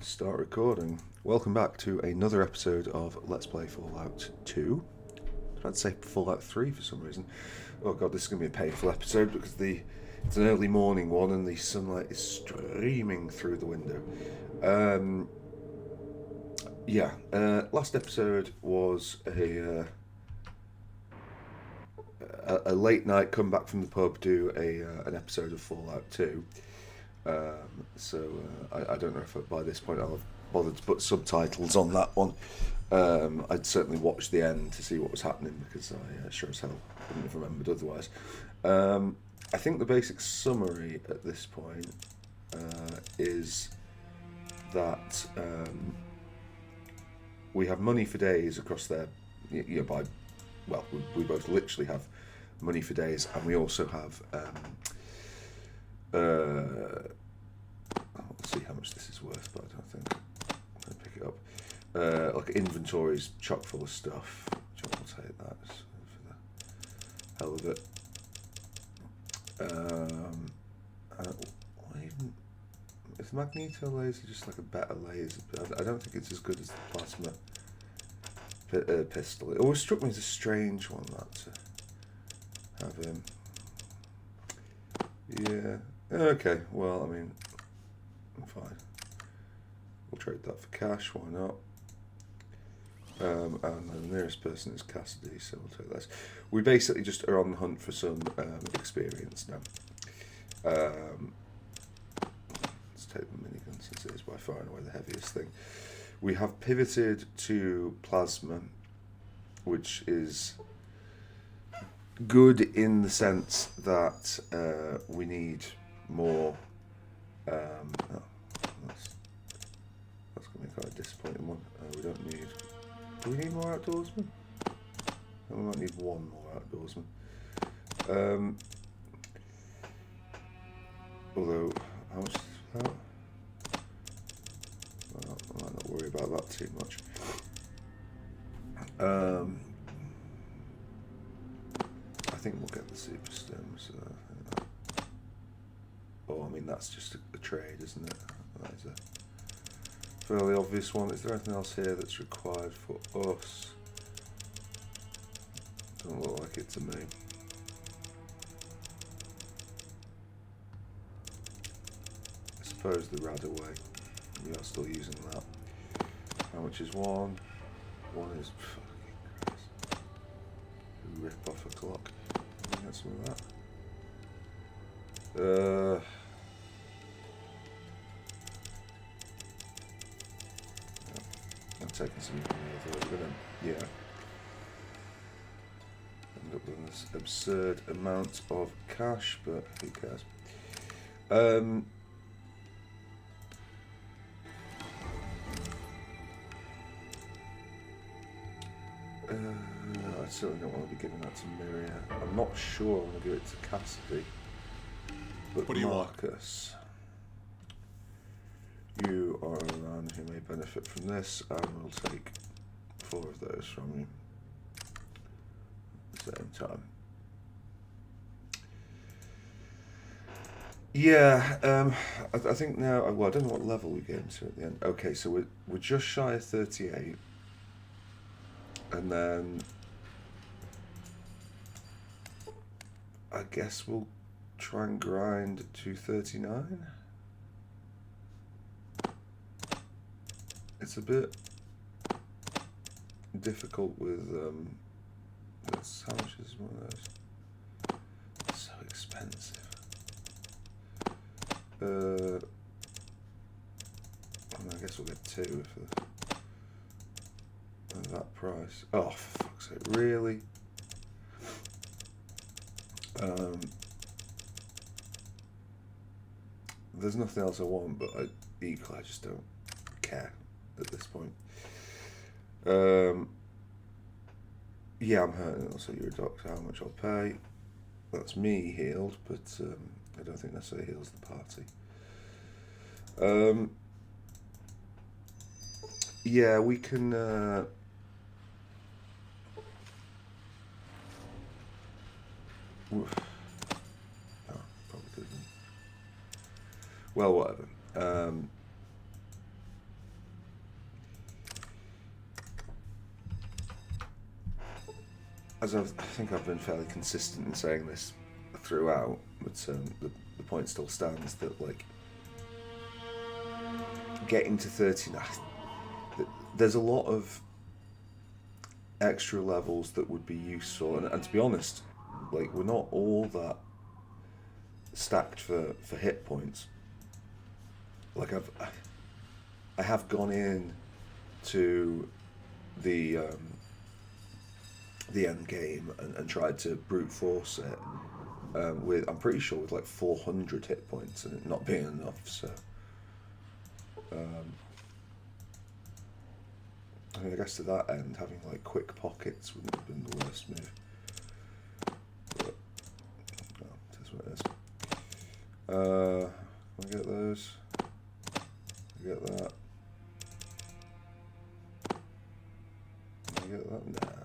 Start recording. Welcome back to another episode of Let's Play Fallout 2. I was about to say Fallout 3 for some reason. Oh god, this is going to be a painful episode because it's an early morning one and the sunlight is streaming through the window. Last episode was a late night, come back from the pub, do an episode of Fallout 2. I don't know if by this point I'll have bothered to put subtitles on that one. I'd certainly watch the end to see what was happening because I sure as hell wouldn't have remembered otherwise. I think the basic summary at this point is that we have money for days across there. We both literally have money for days, and we also have let's see how much this is worth, but I don't think I'm going to pick it up. Like inventory's chock full of stuff, which I will take that for the hell of it. Is Magneto laser just like a better laser? I don't think it's as good as the plasma pistol. It always struck me as a strange one, that to have him. Yeah. Okay. Well, I mean, I'm fine. We'll trade that for cash. Why not? And the nearest person is Cassidy, so we'll take this. We basically just are on the hunt for some experience now. Let's take the minigun since it is by far and away the heaviest thing. We have pivoted to plasma, which is good in the sense that we need more. That's going to be quite a disappointing one. We don't need. Do we need more outdoorsmen? We might need one more outdoorsman. Although, how much is that? Well, I might not worry about that too much. I think we'll get the super stems. I mean, that's just a trade, isn't it? That is a fairly obvious one. Is there anything else here that's required for us? Doesn't look like it to me. I suppose the Radaway. We are still using that. How much is one? One is fucking Christ. Rip off a clock. Can we get some of that? I'm taking some of we're gonna, end up with this absurd amount of cash, but who cares? I certainly don't want to be giving that to Miria. I'm not sure I want to give it to Cassidy. But what do you Marcus, you are a man who may benefit from this, and we'll take 4 of those from you at the same time. Yeah, I think now. Well, I don't know what level we get into at the end. Okay, so we're just shy of 38, and then I guess we'll try and grind to 39. It's a bit difficult with that's how much is one of those? It's so expensive. I guess we'll get 2 for that price. Oh, for fuck's sake, really? There's nothing else I want, but I just don't care at this point. Yeah, I'm hurting. Also, you're a doctor. How much I'll pay? That's me healed, but I don't think necessarily heals the party. Yeah, we can. Well, whatever. as I think I've been fairly consistent in saying this throughout, but the point still stands that, like, getting to 39, there's a lot of extra levels that would be useful, and to be honest, like, we're not all that stacked for hit points. Like, I have gone in to the end game and tried to brute force it with, I'm pretty sure, with like 400 hit points, and it not being enough. So I mean, I guess to that end, having like quick pockets wouldn't have been the worst move. But no, it is what it is. I get those. I get that. I get that. Nah.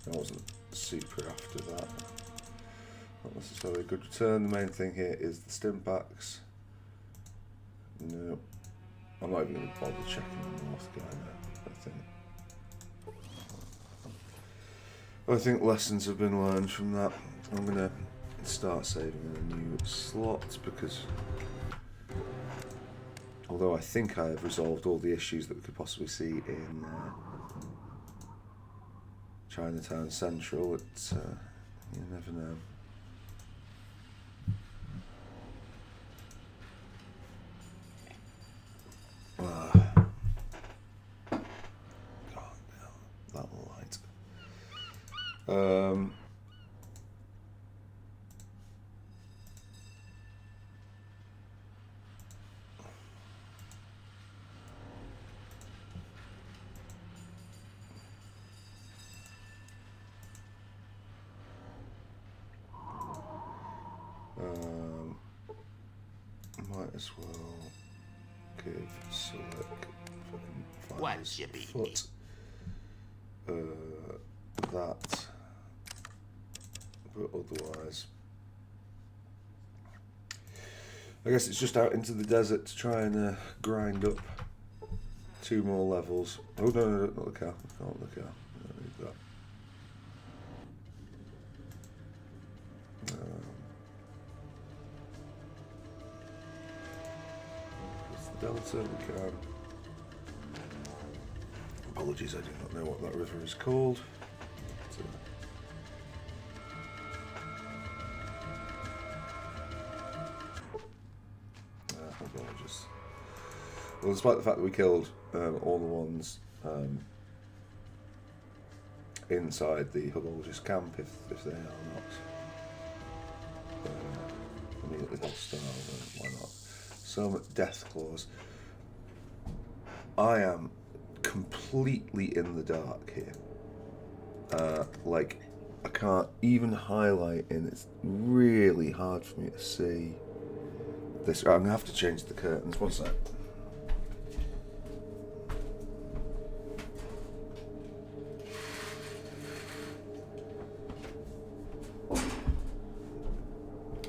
I wasn't super after that. Not necessarily a good return. The main thing here is the Stimpaks. No. I'm not even going to bother checking the North guy now. I think lessons have been learned from that. I'm going to start saving in a new slot because although I think I have resolved all the issues that we could possibly see in Chinatown Central, it's you never know. God, no, that light. Might as well give Select fucking foot that, but otherwise I guess it's just out into the desert to try and grind up 2 more levels. Oh no, not the car. I can't the car. I don't need that. Delta, we can. Apologies, I do not know what that river is called. Well, despite the fact that we killed all the ones inside the Hugologist camp, if they are not immediately hostile, then why not? Some death claws. I am completely in the dark here. Like, I can't even highlight, and it's really hard for me to see this. I'm gonna have to change the curtains. One sec.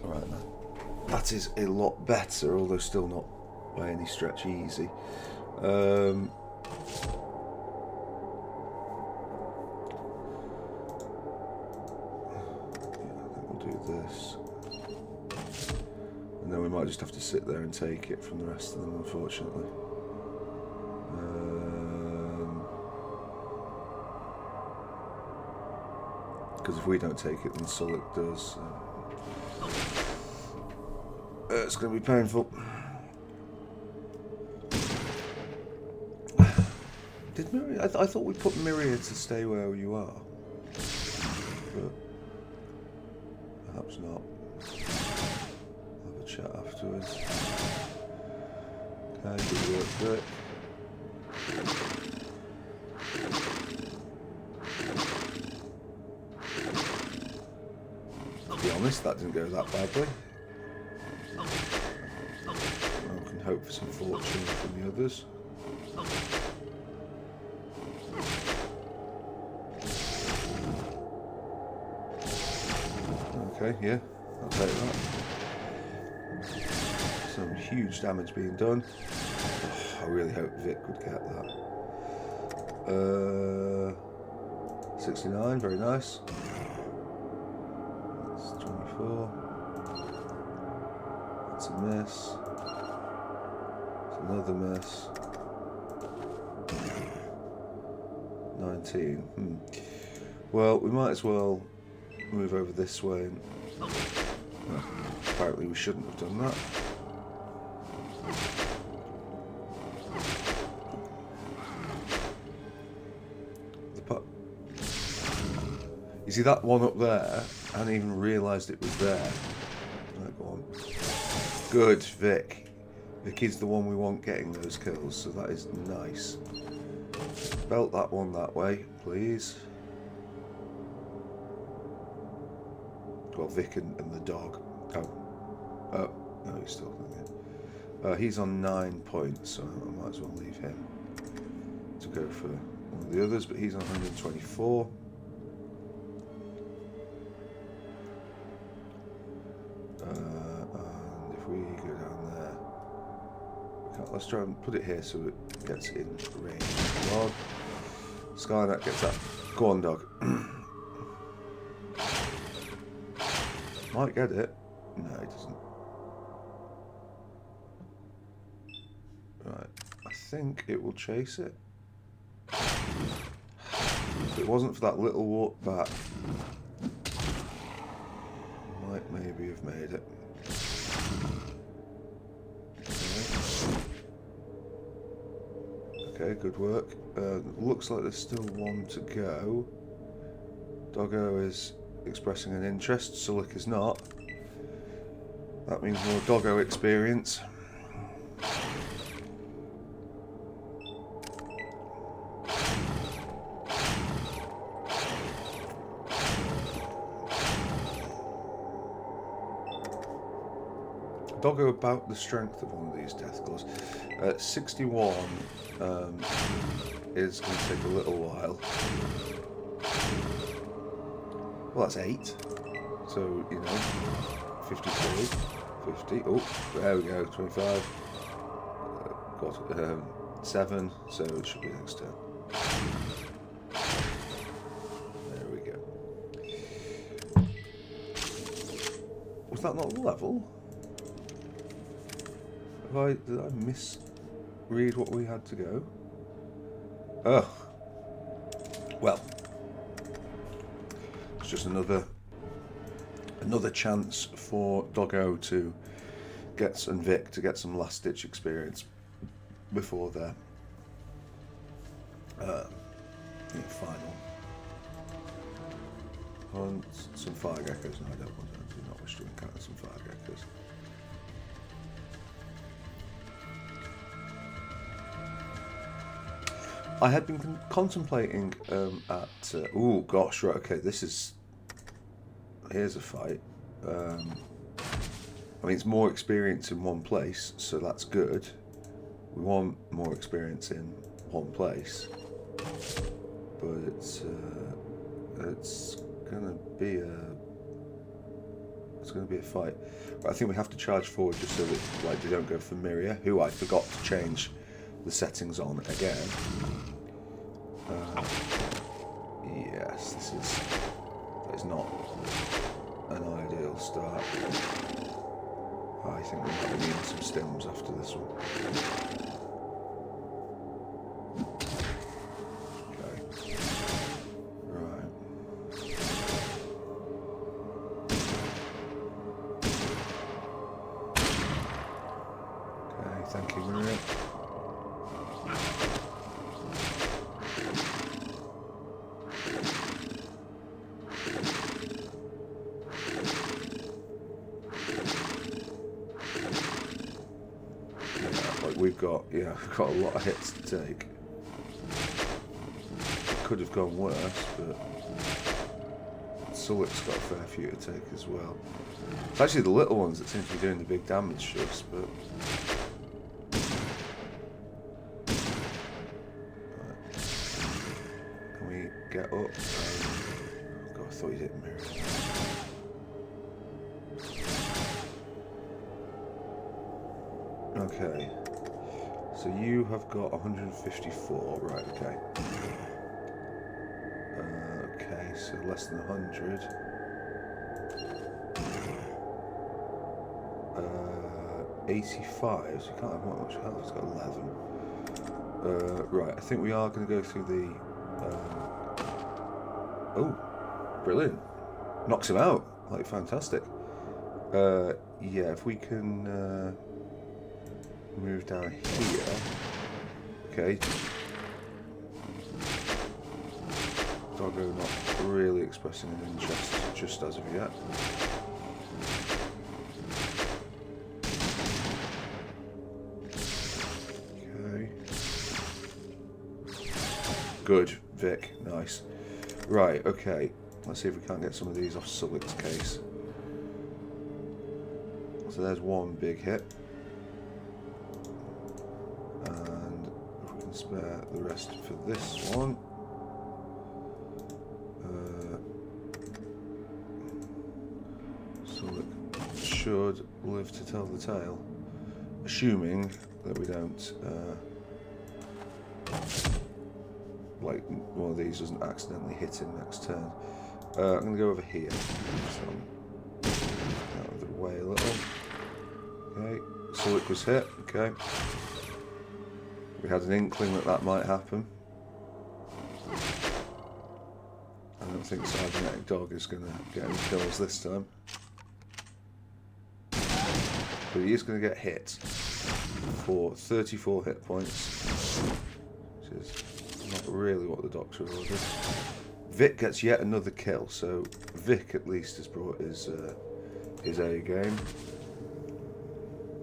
Right now. That is a lot better, although still not by any stretch easy. I think we'll do this. And then we might just have to sit there and take it from the rest of them, unfortunately. Because if we don't take it, then Suluk does. It's going to be painful. Did Myria? I thought we put Myria to stay where you are. But perhaps not. Have a chat afterwards. Okay, good work, good. To be honest, that didn't go that badly. I can hope for some fortune from the others. Okay, yeah, I'll take that. Some huge damage being done. Oh, I really hope Vic would get that. 69, very nice. That's 24. That's a miss. That's another miss. 19. Well, we might as well move over this way. And, apparently we shouldn't have done that. You see that one up there? I hadn't even realised it was there. Right, go on. Good, Vic. Vicky's the one we want getting those kills, so that is nice. Belt that one that way, please. Got Vic and the dog. Oh, no, he's still there. He's on 9 points, so I might as well leave him to go for one of the others, but he's on 124. And if we go down there, let's try and put it here so it gets in range of the dog. Skynet gets that. Go on, dog. Might get it. No, it doesn't. Right. I think it will chase it. If it wasn't for that little walk back, might maybe have made it. Okay, good work. Looks like there's still one to go. Doggo is expressing an interest. Sulik is not. That means more Doggo experience. Doggo about the strength of one of these Deathclaws. 61 is going to take a little while. Well, that's 8. So, you know, 52, 50. Oh, there we go, 25. Got 7, so it should be next turn. There we go. Was that not level? Did I misread what we had to go? Oh. Well. It's just another chance for Doggo to get, and Vic to get some last ditch experience before their final. And some fire geckos. No, I don't want to. I do not wish to encounter some fire geckos. I had been contemplating oh gosh, right, okay, here's a fight. I mean, it's more experience in one place, so that's good. We want more experience in one place, but it's gonna be a fight. But I think we have to charge forward just so that like they don't go for Miria, who I forgot to change the settings on again. Yes, that is not an ideal start. I think we might need some stems after this one. Okay. Right. Okay, thank you, Maria. We've got a lot of hits to take. Could have gone worse, but Sulik's got a fair few to take as well. It's actually the little ones that seem to be doing the big damage to us, but right. Can we get up? Oh God, I thought you didn't mirror. Okay. So you have got 154, right, okay. so less than 100. 85, so you can't have that much health. It's got 11. Right, I think we are going to go through the... oh, brilliant. Knocks him out. Like, fantastic. Yeah, if we can move down here. Okay. Doggo not really expressing an interest just as of yet. Okay. Good, Vic. Nice. Right, okay. Let's see if we can't get some of these off Sulic's case. So there's one big hit. And if we can spare the rest for this one. Sulic should live to tell the tale. Assuming that we don't... like one of these doesn't accidentally hit him next turn. I'm going to go over here. So, out of the way a little. Okay, Sulic was hit. Okay. We had an inkling that that might happen. I don't think Cybernetic Dog is going to get any kills this time. But he is going to get hit for 34 hit points. Which is not really what the doctor ordered. Vic gets yet another kill, so Vic at least has brought his A game.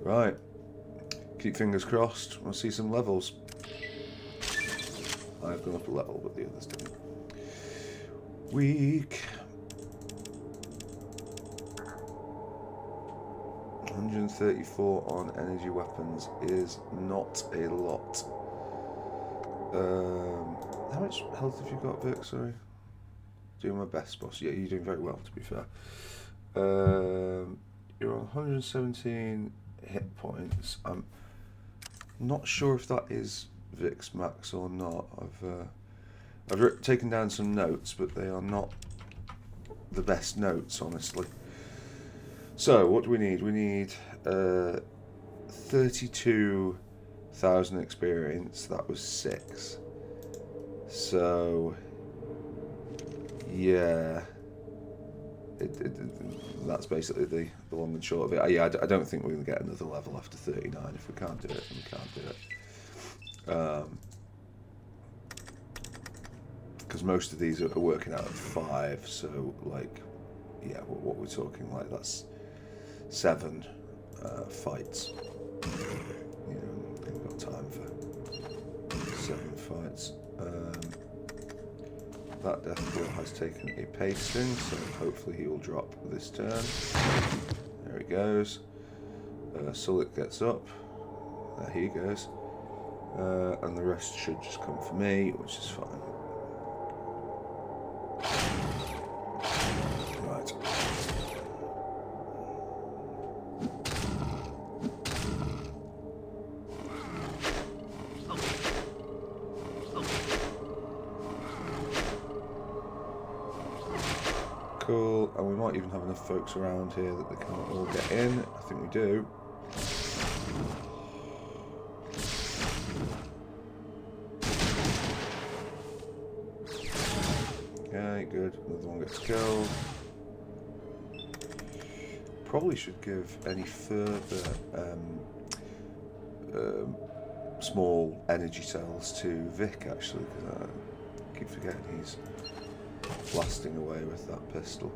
Right, keep fingers crossed. We'll see some levels. I've gone up a level, but the others didn't. Weak. 134 on energy weapons is not a lot. How much health have you got, Vic? Sorry. Doing my best, boss. Yeah, you're doing very well, to be fair. You're on 117 hit points. I'm not sure if that is Vic's max or not. I've taken down some notes, but they are not the best notes, honestly. So, what do we need? We need 32,000 experience. That was 6. So, yeah, that's basically the long and short of it. Yeah, I don't think we're going to get another level after 39. If we can't do it, then we can't do it. Because most of these are working out at 5, so, like, yeah, what we're talking, like, that's 7 fights. You know, we've got time for 7 fights. That Death Blow has taken a pasting, so hopefully he will drop this turn. There he goes. Sulic gets up. There he goes. And the rest should just come for me, which is fine. Right. Cool, and we might even have enough folks around here that they can't all get in. I think we do. Okay, good. Another one gets killed. Probably should give any further small energy cells to Vic, actually, because I keep forgetting he's blasting away with that pistol.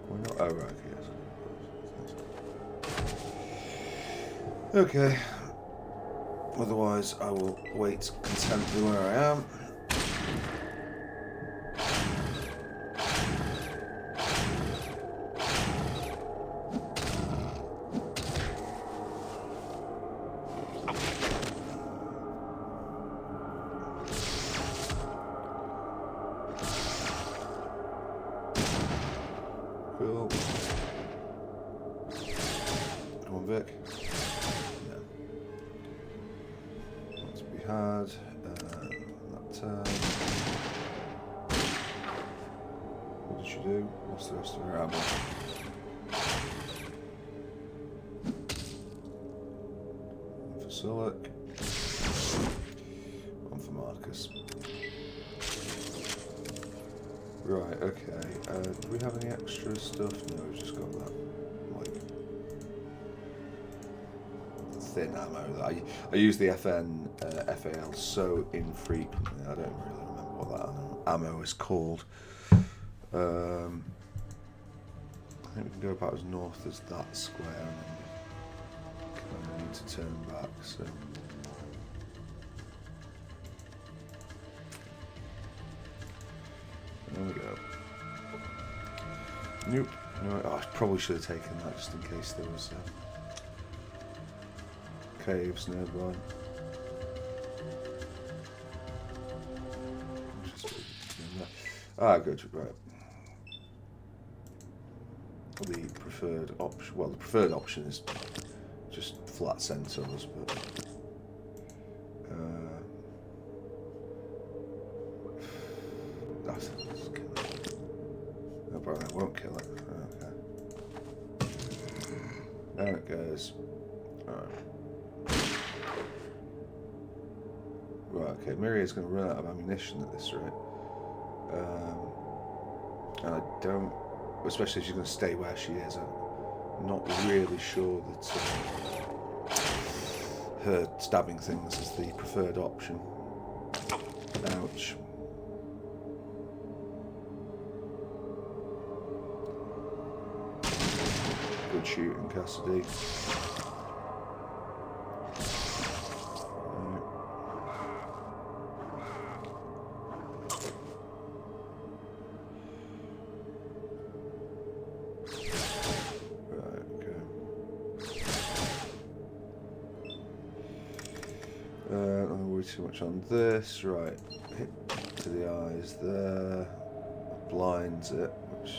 Why not? Oh, right, yes. Okay. Otherwise, I will wait contentedly where I am. Cool. you do. What's the rest of your ammo? One for Sullock. One for Marcus. Right, okay. Do we have any extra stuff? No, we've just got that, like, thin ammo. That I use the FAL so infrequently, I don't really remember what that ammo is called. I think we can go about as north as that square, and then kind of need to turn back, so... There we go. Nope. No, oh, I probably should have taken that just in case there was caves nearby. Ah, good. Right. The preferred option. Well, the preferred option is just flat centers, but. That's kill it. No problem, I won't kill it. Okay. There it goes. Alright. Right, okay. Miria's going to run out of ammunition at this rate. And I don't. Especially if she's going to stay where she is. I'm not really sure that her stabbing things is the preferred option. Ouch. Good shooting, Cassidy. Right, okay. Don't worry too much on this. Right, hit to the eyes there. Blinds it, which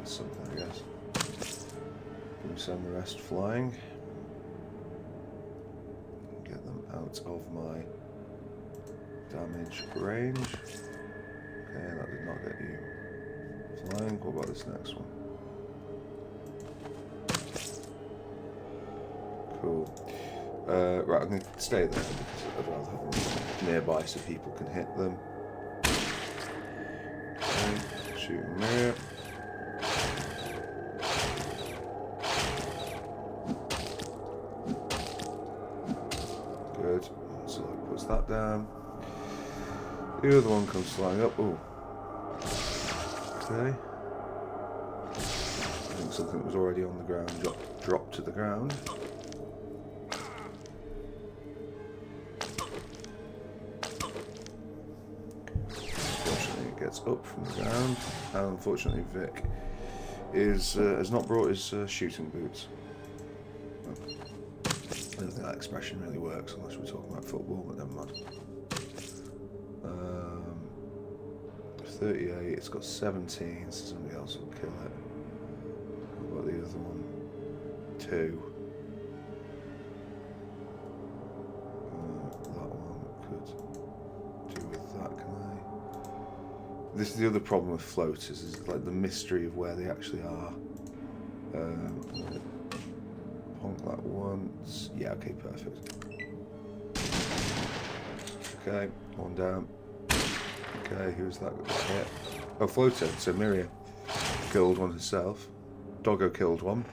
is something, I guess. Send the rest flying. Get them out of my damage range. Okay, that did not get you flying. What about this next one? Cool. Right, I'm going to stay there because I'd rather have them nearby so people can hit them. Okay, shooting there. Good. So that puts that down. The other one comes flying up. Oh. Okay. I think something was already on the ground dropped to the ground. Unfortunately, it gets up from the ground, and unfortunately, Vic has not brought his shooting boots. I don't think that expression really works unless we're talking about football, but never mind. 38, it's got 17, so somebody else will kill it. What about the other one? 2. That one could do with that, can I? This is the other problem with floaters, is like the mystery of where they actually are. Honk that once. Yeah, okay, perfect. Okay, one down. Okay, who's that got hit? Oh, floater, so Miria killed one herself. Doggo killed one.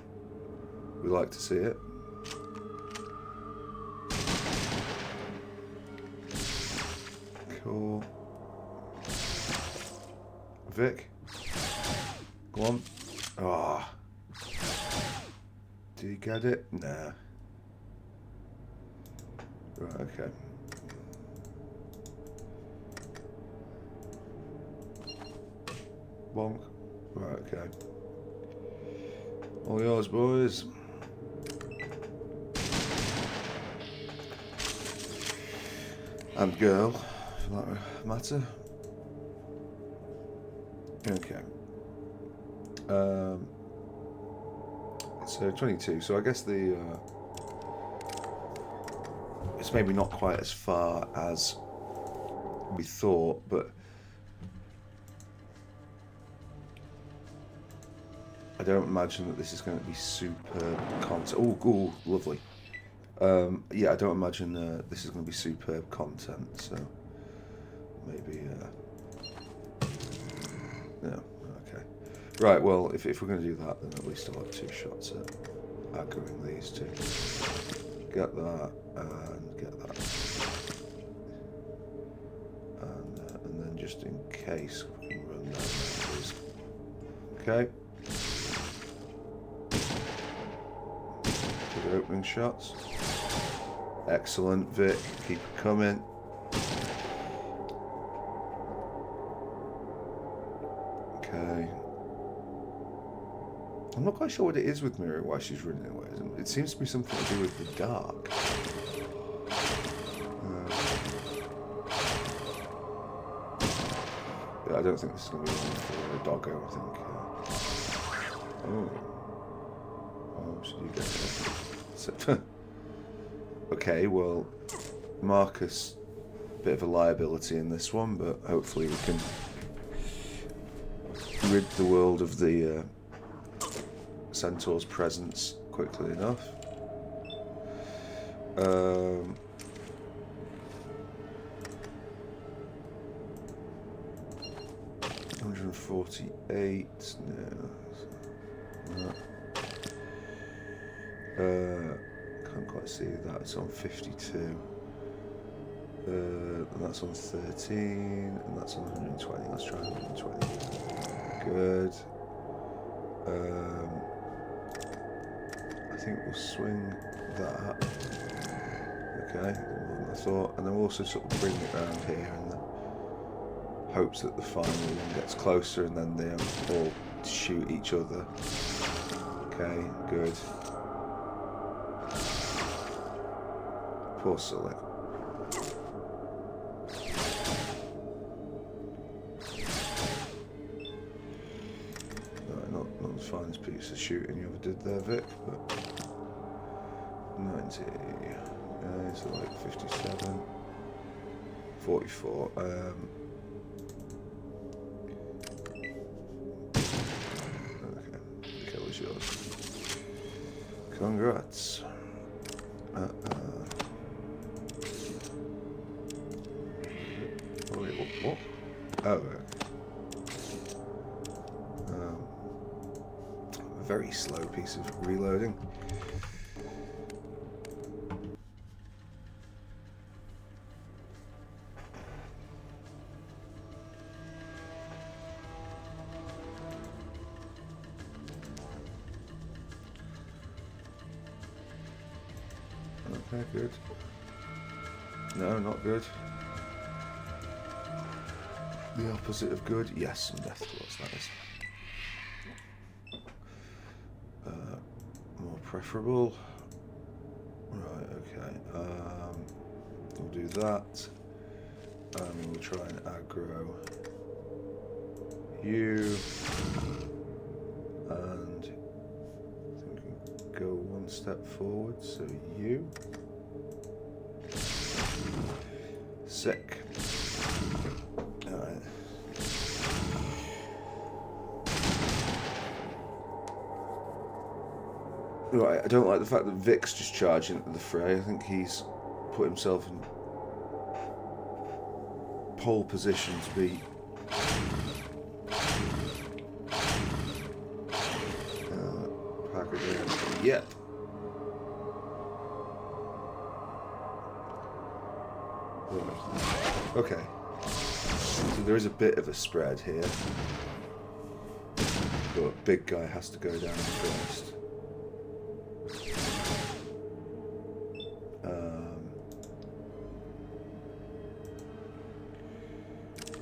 We like to see it. Cool. Vic. Go on. Ah. Did he get it? Nah. Right, okay. Bonk. Right, okay. All yours, boys. And girl, for that matter. Okay. So 22. So I guess the it's maybe not quite as far as we thought, but don't imagine that this is going to be superb content. Oh, lovely. Yeah, I don't imagine this is going to be superb content, so maybe, no, okay. Right, well, if we're going to do that, then at least I'll have 2 shots at aggroing these two. Get that, and get that. And then just in case, we can run down these. Okay. Good opening shots. Excellent, Vic. Keep it coming. Okay. I'm not quite sure what it is with Mira, why she's running away. It seems to be something to do with the dark. Yeah, I don't think this is going to be one for a doggo, I think. Oh, should you get it? Okay, well, Marcus, bit of a liability in this one, but hopefully we can rid the world of the Centaur's presence quickly enough. 148. No. Can't quite see that. It's on 52. And that's on 13, and that's on 120. Let's try 120. Good. I think we'll swing that. Okay, more than I thought. And then we'll also sort of bring it around here in the hopes that the final one gets closer and then they all shoot each other. Okay, good. Poor Sully. Not the finest piece of shooting you ever did there, Vic, but 90. Yeah, so like 57. 44. Okay, the kill is yours. Congrats. Wait, what? Oh, right. A very slow piece of reloading. Okay, good. No, not good. The opposite of good. Yes, some death claws, that is. More preferable. Right, okay. We'll do that. And we'll try and aggro you. And I think we can go one step forward, so you. Sick. Alright. Right, I don't like the fact that Vic's just charging into the fray. I think he's put himself in pole position to be Packard. Yep. Okay. So there is a bit of a spread here. But big guy has to go down first.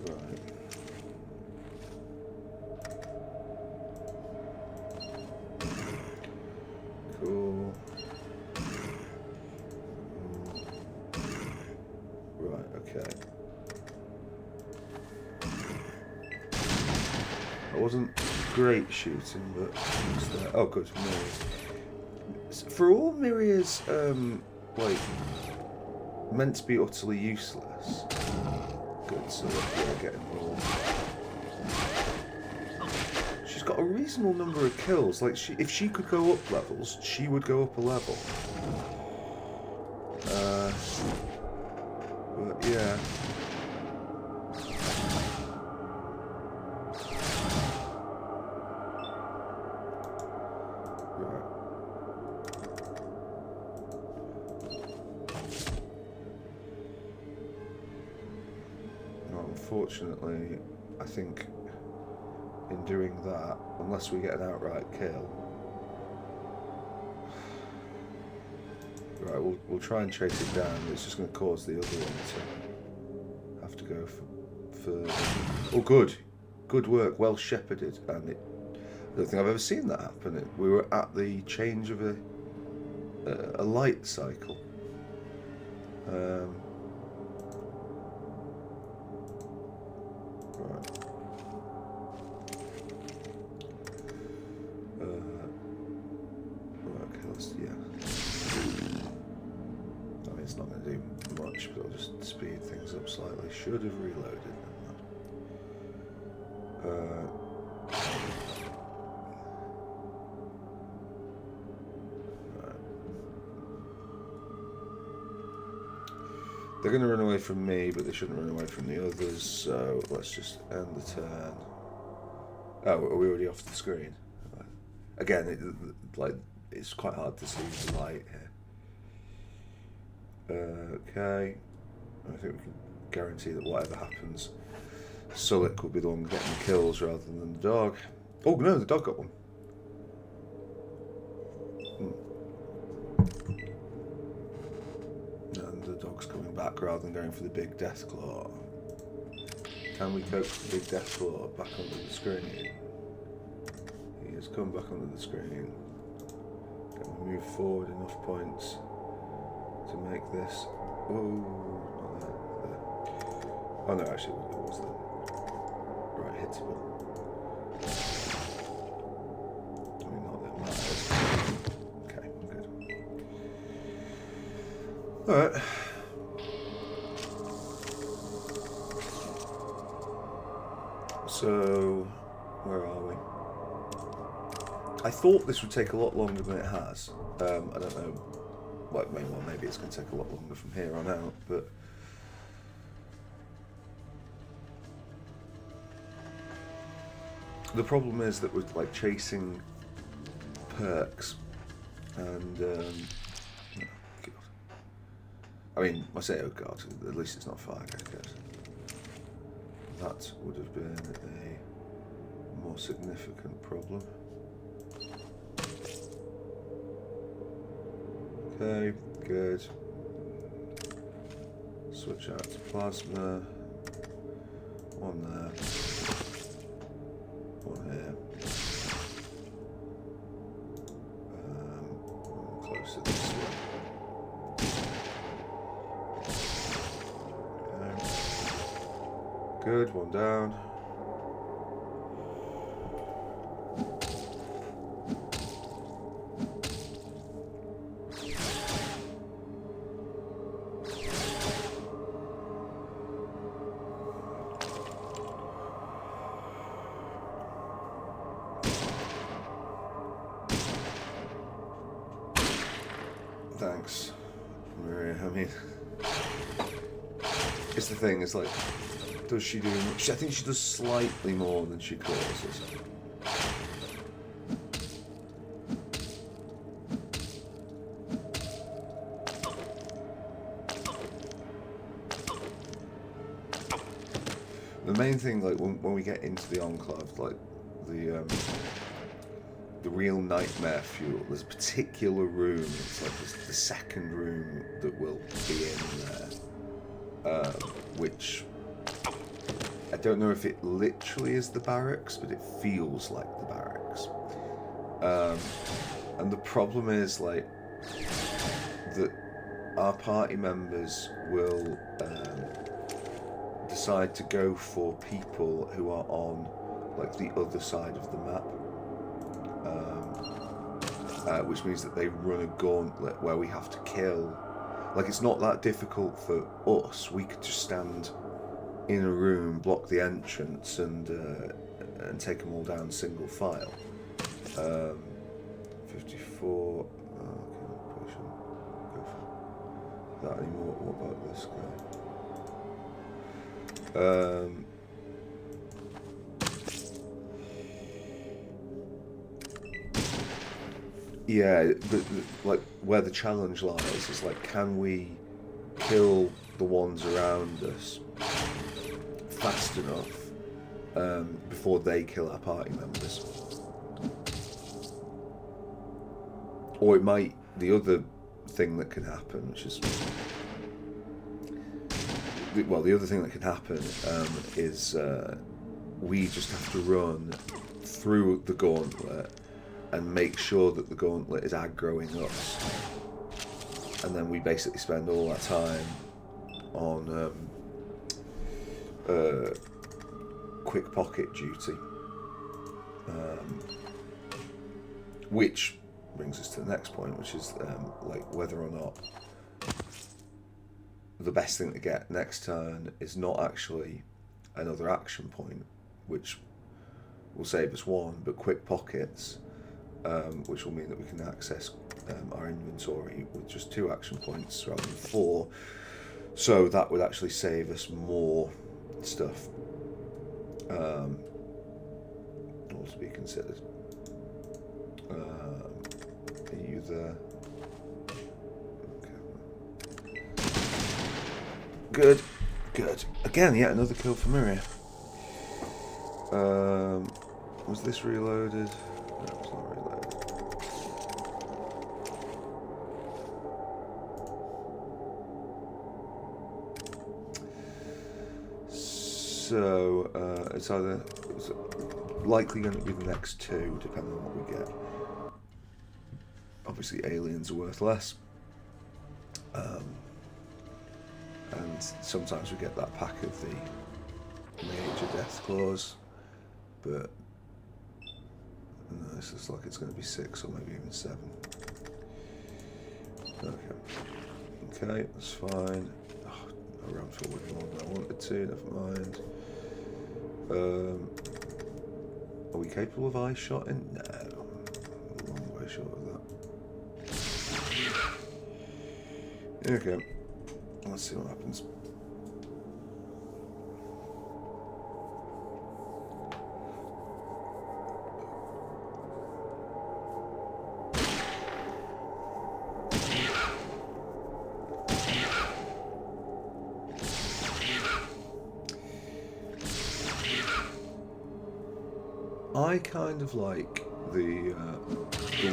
Right. Cool. Right, okay. That wasn't great shooting, but oh, good. For all Miria's like meant to be utterly useless. Good, so yeah, get involved. She's she's got a reasonable number of kills. Like, if she could go up levels, she would go up a level. But yeah. Unfortunately, I think in doing that, unless we get an outright kill, right, we'll try and chase it down. It's just going to cause the other one to have to go for. Oh, good work, well shepherded, and I don't think I've ever seen that happen. We were at the change of a light cycle. Yeah. I mean, it's not going to do much, but I'll just speed things up slightly. Should have reloaded. Right. They're going to run away from me, but they shouldn't run away from the others, so let's just end the turn. Oh, are we already off the screen? Again, it's quite hard to see the light here. Okay, I think we can guarantee that whatever happens, Sulik will be the one getting the kills rather than the dog. Oh no, the dog got one. And the dog's coming back rather than going for the big death claw. Can we coax the big death claw back onto the screen? He has come back onto the screen. Can we move forward enough points to make this? Oh, not there. Oh no, actually it was there. Right, hittable. I mean, not that matters. Okay, good. Alright. So, where are we? I thought this would take a lot longer than it has. I don't know. Well, maybe it's going to take a lot longer from here on out, but the problem is that we're like chasing perks, and oh God. I mean, I say, oh God, at least it's not fire geckos. That would have been a more significant problem. Okay, good. Switch out to plasma. One there. One here. One closer this way. Okay. Good, one down. Thanks, Maria. I mean, it's the thing, it's like, does she do much? I think she does slightly more than she causes. The main thing, like, when we get into the Enclave, like, the real nightmare fuel, there's a particular room, it's like the second room that will be in there, which I don't know if it literally is the barracks, but it feels like the barracks. And the problem is, like, that our party members will decide to go for people who are on, like, the other side of the map. Which means that they run a gauntlet where we have to kill. Like, it's not that difficult for us. We could just stand in a room, block the entrance, and take them all down single file. 54. Okay, push on. Go for that anymore. What about this guy? Yeah, but like where the challenge lies is like, can we kill the ones around us fast enough before they kill our party members? Or it might, the other thing that can happen, which is, well, the other thing that can happen is we just have to run through the gauntlet and make sure that the gauntlet is aggroing us, and then we basically spend all that time on quick pocket duty, which brings us to the next point, which is like whether or not the best thing to get next turn is not actually another action point, which will save us one, but quick pockets, which will mean that we can access our inventory with just 2 action points rather than 4. So that would actually save us more stuff. All to be considered. Are you there? Okay. Good. Good. Again, yet another kill for Miria. Was this reloaded? No, it's not reloaded. So, it's likely going to be the next 2, depending on what we get. Obviously, aliens are worth less. And sometimes we get that pack of the Major Death Claws, but no, this looks like it's going to be 6 or maybe even 7. Okay, that's fine. Oh, I ran forward more than I wanted to, never mind. Are we capable of eye shotting? No, long way short of that. Okay, let's see what happens. I kind of like the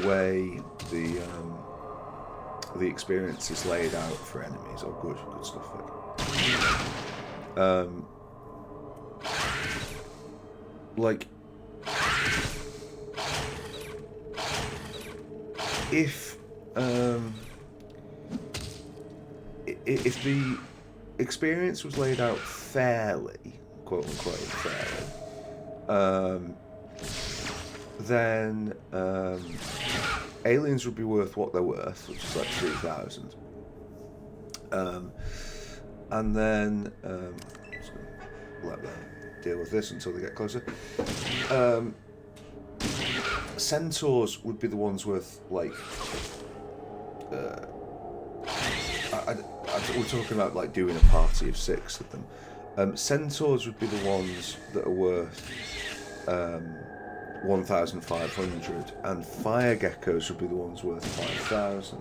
way the experience is laid out for enemies. Oh, good stuff. Like if the experience was laid out fairly, quote unquote fairly, then aliens would be worth what they're worth, which is like 3,000. And then just gonna let them deal with this until they get closer. Centaurs would be the ones worth like. We're talking about like doing a party of 6 of them. Centaurs would be the ones that are worth 1,500, and fire geckos would be the ones worth 5,000.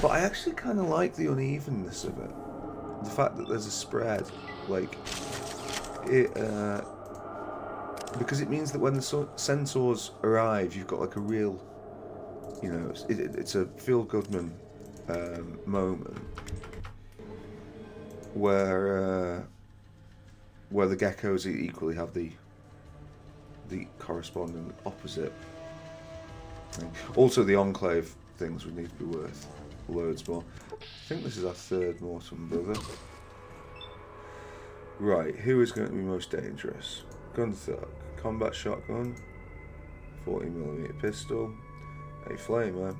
But I actually kind of like the unevenness of it. The fact that there's a spread, like it, because it means that when the centaurs arrive, you've got like a real, you know, it's a Phil Goodman moment where the geckos equally have the corresponding opposite thing. Also, the Enclave things would need to be worth loads more. I think this is our 3rd Mortem brother. Right, who is going to be most dangerous? Gunther, combat shotgun, 40mm pistol, a flamer,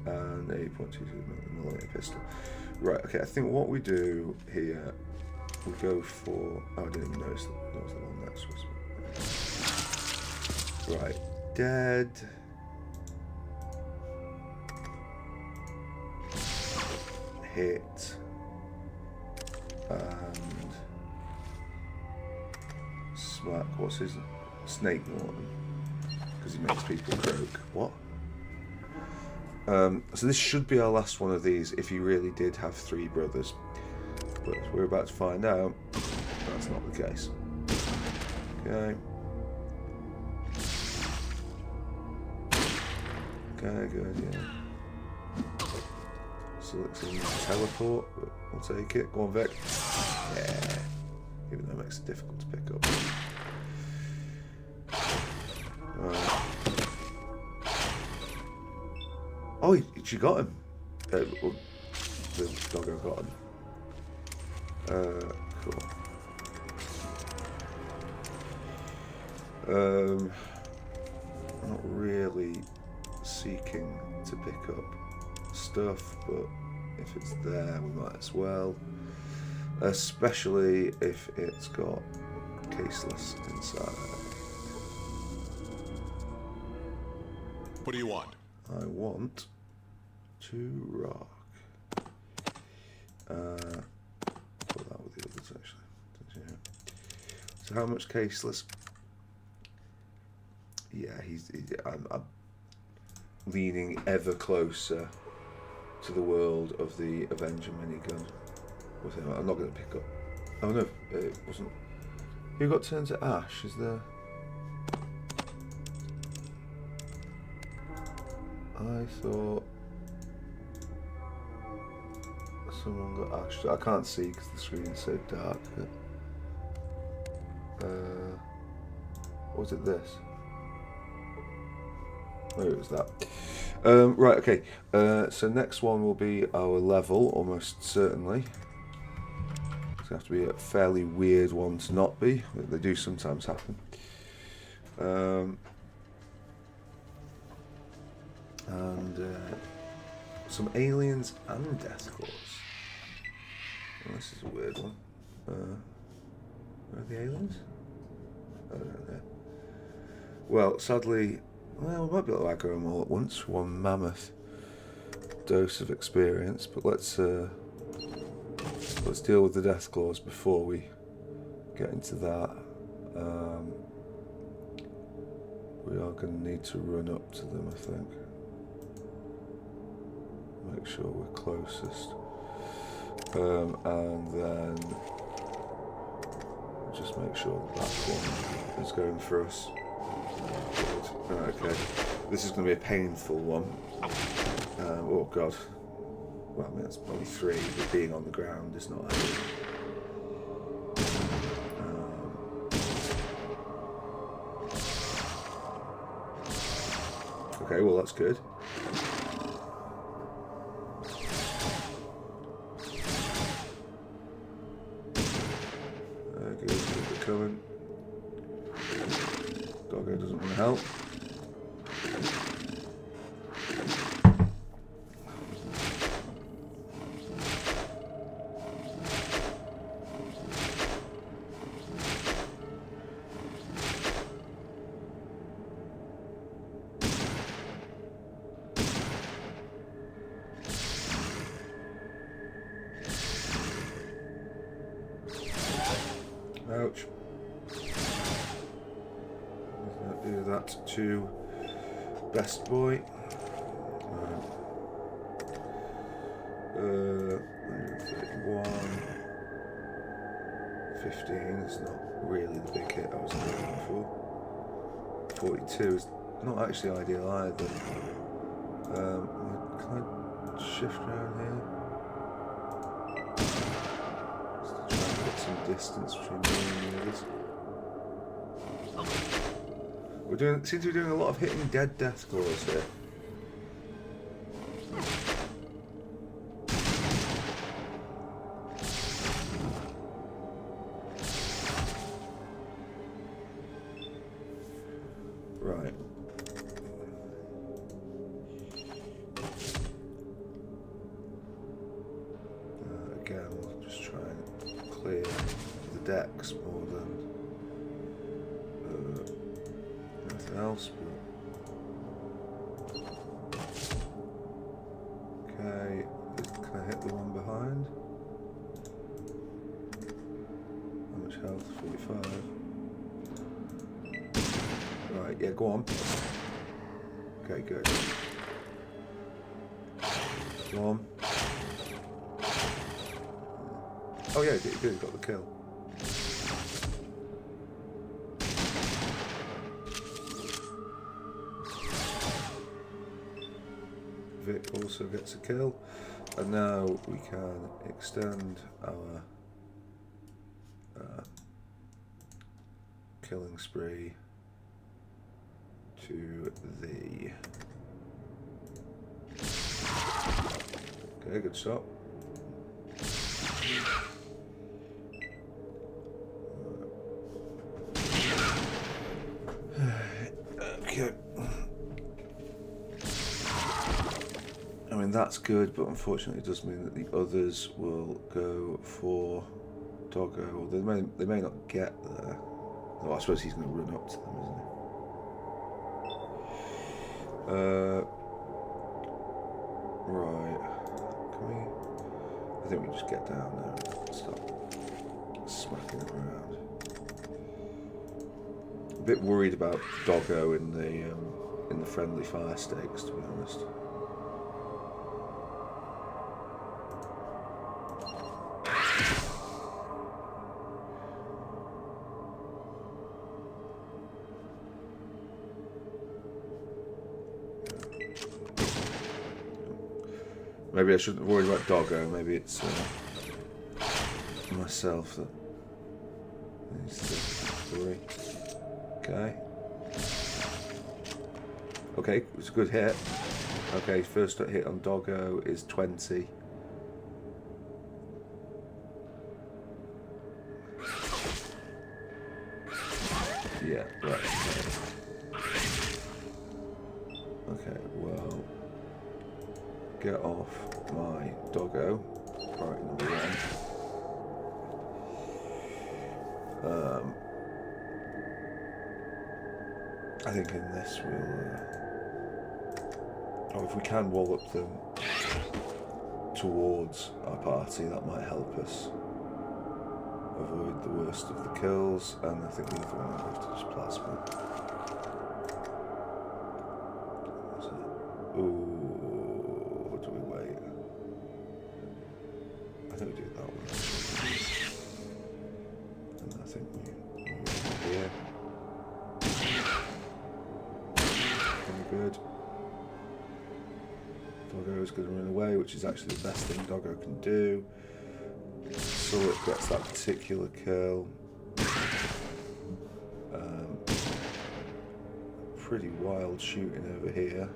and a .22mm pistol. Right, okay, I think what we do here we go for... Oh, I didn't even notice that was the one next to us. Right, dead. Hit. And... Smack. What's his... Snake Morton. Because he makes people croak. What? So this should be our last one of these if you really did have 3 brothers. But we're about to find out that's not the case. Okay. Okay, good, yeah. Selecting teleport, but we'll take it. Go on, Vic. Yeah. Even though it makes it difficult to pick up. Oh, she got him. Well, the doggo got him. Cool. I'm not really seeking to pick up stuff, but if it's there, we might as well. Especially if it's got caseless inside. What do you want? I want to rock. Put that with the others actually. So how much caseless? Yeah, I'm leaning ever closer to the world of the Avenger minigun. I'm not going to pick up. Oh no, it wasn't. Who got turned to ash? Is there? I thought someone got ashed. I can't see because the screen's so dark. Was it this? Oh, it was that. Right, okay. So next one will be our level, almost certainly. It's going to have to be a fairly weird one to not be. They do sometimes happen. And some aliens and Deathclaws. Oh, this is a weird one. Are the aliens? I don't know. Well, sadly, we might be able to aggro them all at once. One mammoth dose of experience, but let's deal with the Deathclaws before we get into that. We are going to need to run up to them, I think. Make sure we're closest, and then just make sure that one is going for us. Okay, this is going to be a painful one. Oh god. Well, I mean, it's only 3, but being on the ground is not ideal. Okay, well that's good. Coming. Doggo doesn't want to help. Ouch. Do that to Best Boy. 131. 15 is not really the big hit I was looking for. 42 is not actually ideal either. Can I shift around here? Just to try and get some distance between me and the others. Seem to be doing a lot of hitting dead Deathclaws here. Right. Again, we'll just try and clear dex more than anything else. But... Okay, can I hit the one behind? How much health? 45. Right, yeah, go on. Okay, good. Go on. Oh yeah, good, got the kill. Vic also gets a kill. And now we can extend our killing spree to the... Okay, good shot. Okay. I mean, that's good, but unfortunately it does mean that the others will go for Doggo, or they may not get there. Oh, I suppose he's going to run up to them, isn't he? Right. Can we... I think we just get down there and stop smacking them around. A bit worried about Doggo in the friendly fire stakes, to be honest. Maybe I shouldn't worry about Doggo. Maybe it's myself that needs to worry. Okay. Okay, it's a good hit. Okay, first hit on Doggo is 20. Yeah, right. Okay, well, get off my Doggo. Priority number 1. I think in this we'll... if we can wallop them towards our party, that might help us avoid the worst of the kills, and I think the other one will have to just plasma. Ooh, do we wait? I think we do that one. And I think we here. Good. Doggo is going to run away, which is actually the best thing Doggo can do. Sullet gets that particular kill. Pretty wild shooting over here.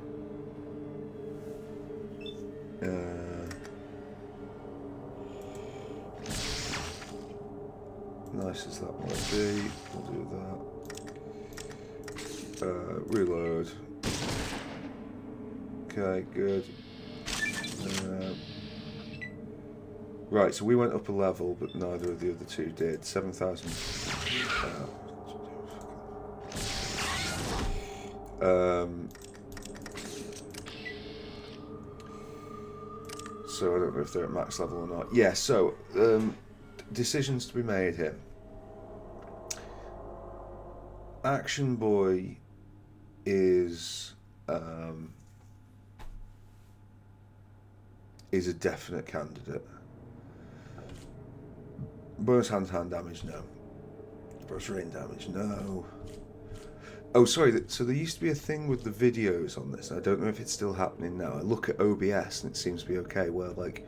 Nice as that might be, we'll do that. Reload. Okay, good. Right, so we went up a level, but neither of the other two did. 7,000. So I don't know if they're at max level or not. Yeah, so decisions to be made here. Action Boy is a definite candidate. Bonus hand-to-hand damage, no. Bonus rain damage, no. Oh, sorry, so there used to be a thing with the videos on this. I don't know if it's still happening now. I look at OBS and it seems to be okay, where, like,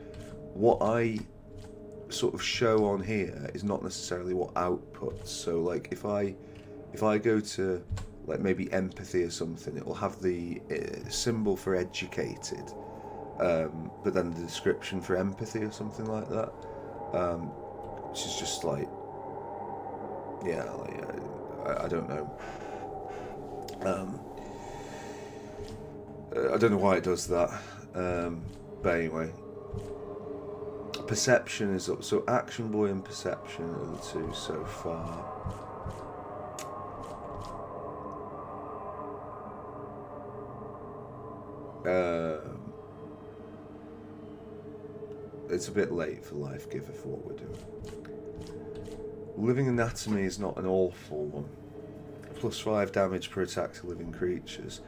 what I sort of show on here is not necessarily what outputs. So, like, if I go to, like, maybe empathy or something, it will have the symbol for educated, but then the description for empathy or something like that, which is just like, yeah, like, I don't know. I don't know why it does that, but anyway, Perception is up. So Action Boy and Perception are the two so far. It's a bit late for Life Giver for what we're doing. Living Anatomy is not an awful one. +5 damage per attack to living creatures.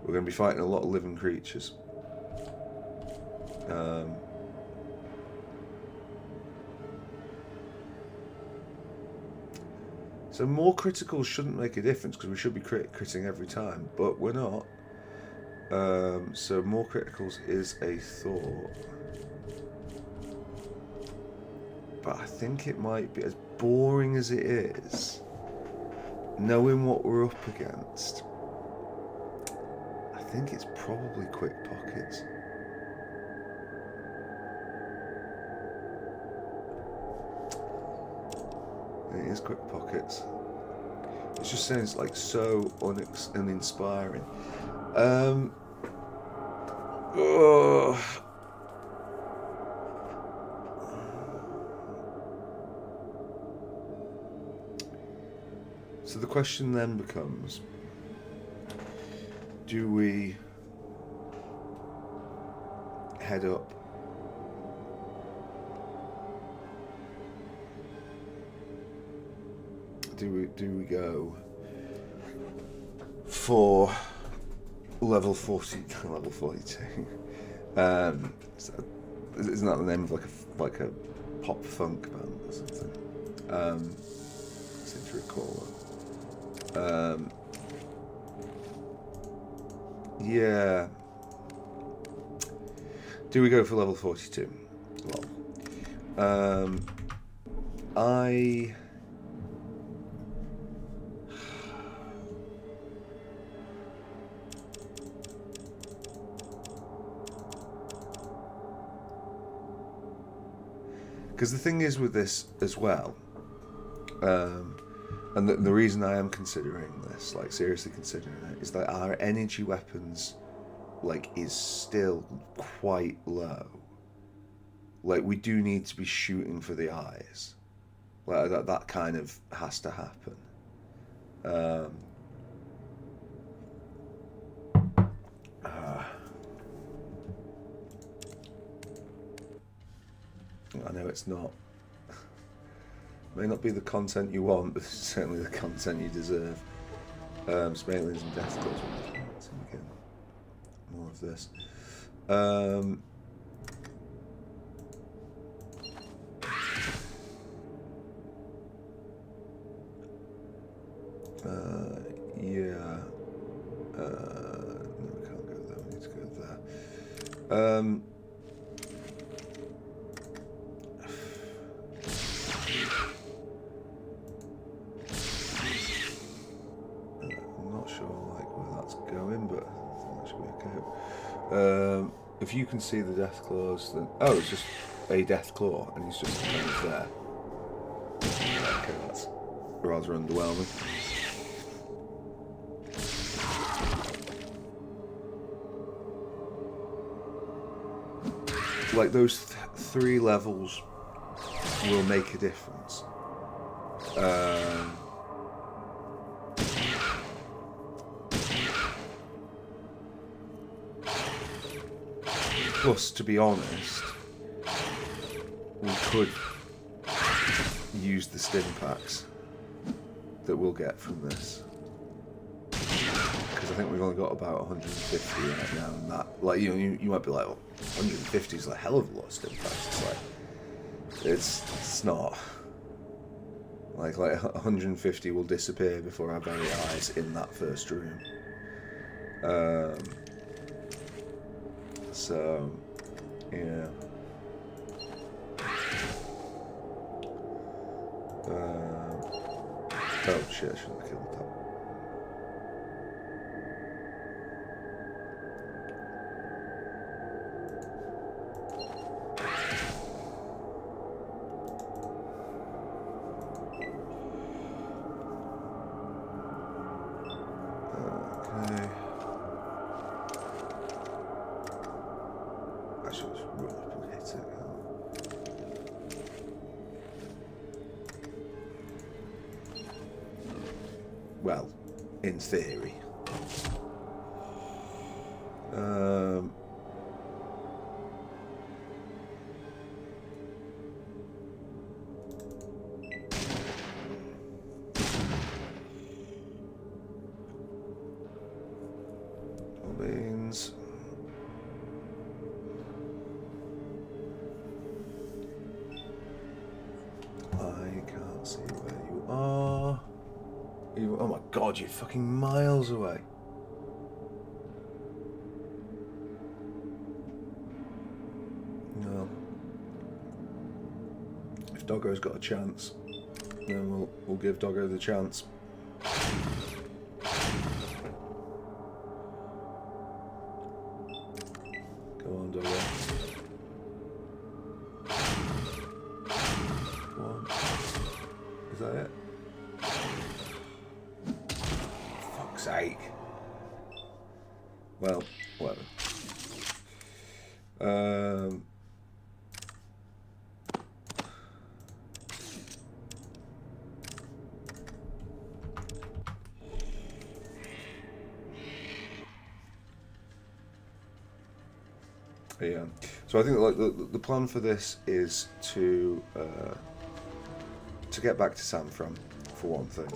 We're going to be fighting a lot of living creatures. So more criticals shouldn't make a difference because we should be critting every time, but we're not. So more criticals is a thought. But I think it might be, as boring as it is, knowing what we're up against, I think it's probably Quick Pockets. It is Quick Pockets. It just sounds like so uninspiring. So the question then becomes, do we head up do we go for level 40 level 42? So, isn't that the name of like a pop funk band or something? I seem to recall that. Yeah. Do we go for level 42? Well, because the thing is with this as well, and the reason I am considering this, like seriously considering it, is that our energy weapons, like, is still quite low. Like, we do need to be shooting for the eyes. Like, that kind of has to happen. I know it's not, may not be the content you want, but it's certainly the content you deserve. Smalings and Deathclaws. So we get more of this. Yeah. No, we can't go there. We need to go there. If you can see the Deathclaws, then it's just a Deathclaw, and he's just kind of there. Okay, that's rather underwhelming. Like, those 3 levels will make a difference. Plus, to be honest, we could use the stim packs that we'll get from this, because I think we've only got about 150 right now, and that, like, you know, you might be like, well, 150 is a hell of a lot of stim packs. It's like, it's not. Like 150 will disappear before our very eyes in that first room. So, yeah. Oh shit, I shouldn't have killed that. I should just run up and hit it. Well, in theory. Means I can't see where you are. Oh my god, you're fucking miles away. No. If Doggo's got a chance, then we'll give Doggo the chance. Go on, Doggo. Come on. Is that it? Fuck's sake. Well, whatever. Yeah. So I think like the plan for this is to get back to San Fran, for one thing.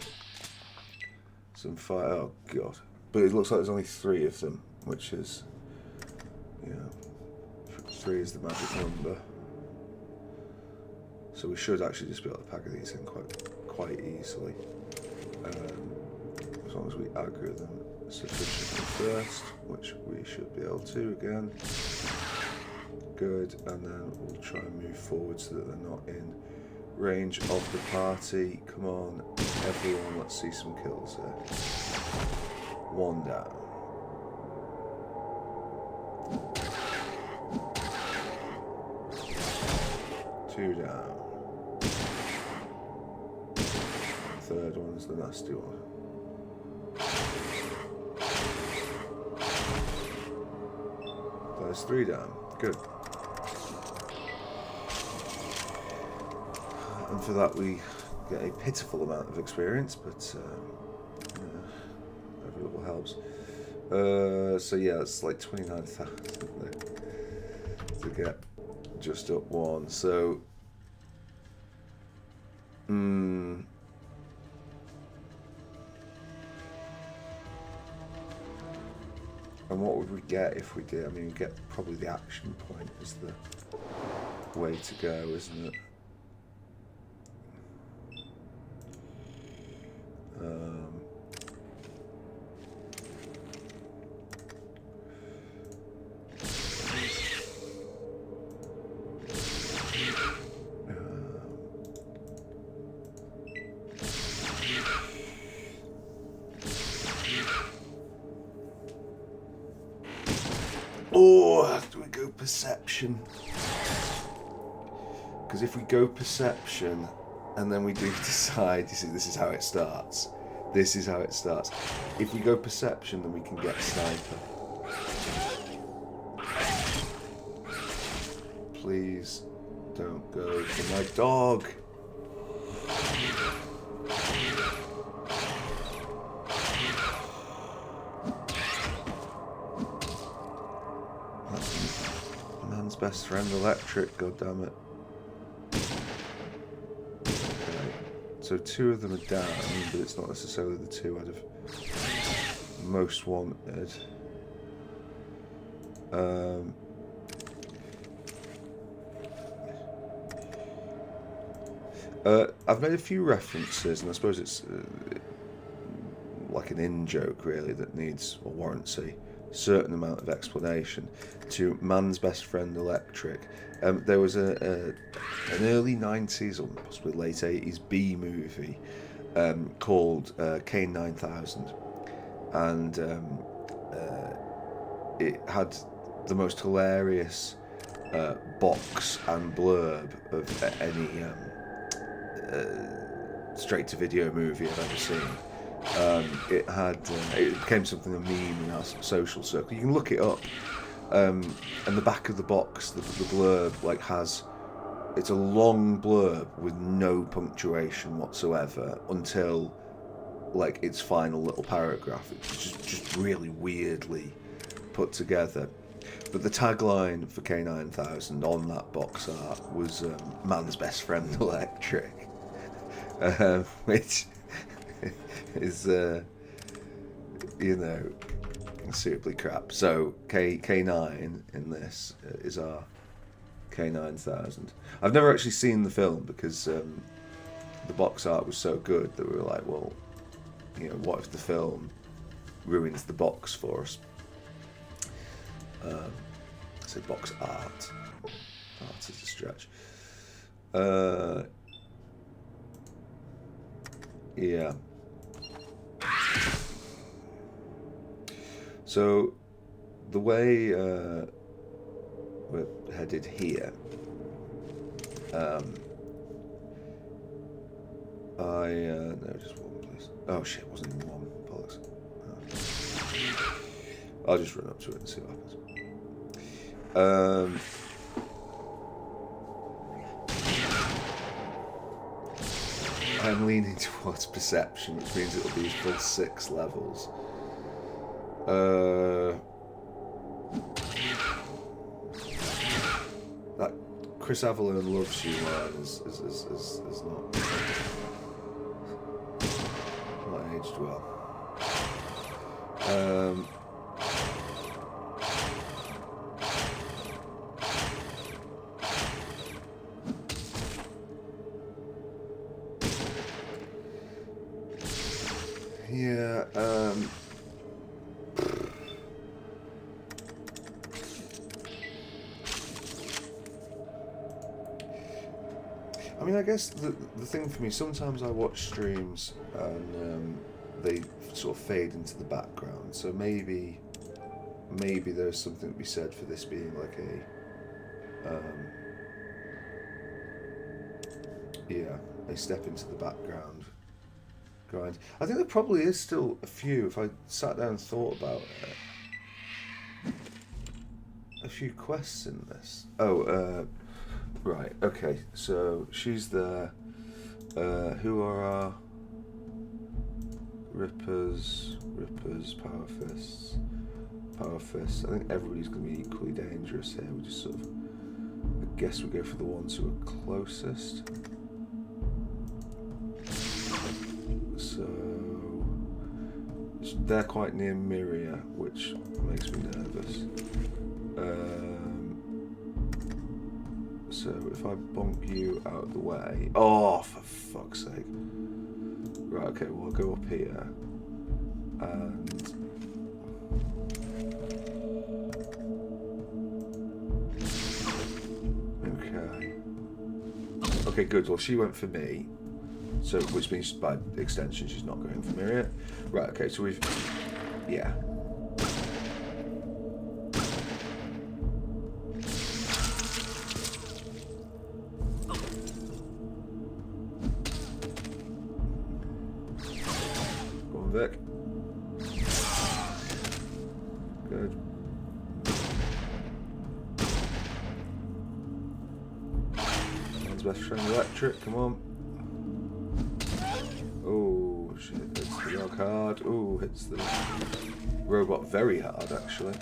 Some fire. Oh god! But it looks like there's only 3 of them, which is, you know, 3 is the magic number. So we should actually just be able to pack these in quite easily, as long as we aggro them sufficiently first, which we should be able to again. Good, and then we'll try and move forward so that they're not in range of the party. Come on, everyone, let's see some kills here. 1 down. Two down. 3rd one's the nasty one. There's 3 down. Good. And for that we get a pitiful amount of experience, but every little helps. So yeah, it's like 29,000 to get just up 1. So and what would we get if we did? I mean, we get probably the action point is the way to go, isn't it? Oh, do we go perception? Because if we go perception and then we do decide, you see, this is how it starts. This is how it starts. If we go perception, then we can get sniper. Please don't go for my dog. Man's best friend electric, goddammit. Okay. So 2 of them are down, but it's not necessarily the 2 I'd have most wanted. I've made a few references, and I suppose it's like an in-joke really that needs or warrants a certain amount of explanation, to Man's Best Friend Electric. There was an early 90s or possibly late 80s B movie called Kane 9000, and it had the most hilarious box and blurb of any straight-to-video movie I've ever seen. It became something, a meme in our social circle. You can look it up. And the back of the box, the blurb, like it's a long blurb with no punctuation whatsoever until like its final little paragraph. It's just really weirdly put together. But the tagline for K9000 on that box art was "Man's best friend, electric," which is suitably crap. So K9 in this is our K9000. I've never actually seen the film because the box art was so good that we were like, well, what if the film ruins the box for us? I say box art. Art is a stretch. Yeah. So the way we're headed here, no, just one, please. Oh shit, it wasn't even one. Bollocks. Oh. I'll just run up to it and see what happens. I'm leaning towards perception, which means it'll be full 6 levels. That Chris Avellone loves you line is not aged well. Yeah, I mean, I guess the thing for me, sometimes I watch streams and they sort of fade into the background, so maybe there's something to be said for this being like a step into the background grind. I think there probably is still a few, if I sat down and thought about it, a few quests in this. Right, okay, so she's there. Who are our Rippers, Power Fists. I think everybody's going to be equally dangerous here. We just sort of, I guess we go for the ones who are closest. So they're quite near Miria, which makes me nervous. So if I bonk you out of the way... Oh, for fuck's sake. Right, okay, we'll go up here. And... Okay, good. Well, she went for me. So, which means by extension she's not going for Miria. Right, okay, so we've... Yeah. Vic. Good. Man's best friend electric, come on. Oh shit, hits the rock hard. Oh, hits the robot very hard actually.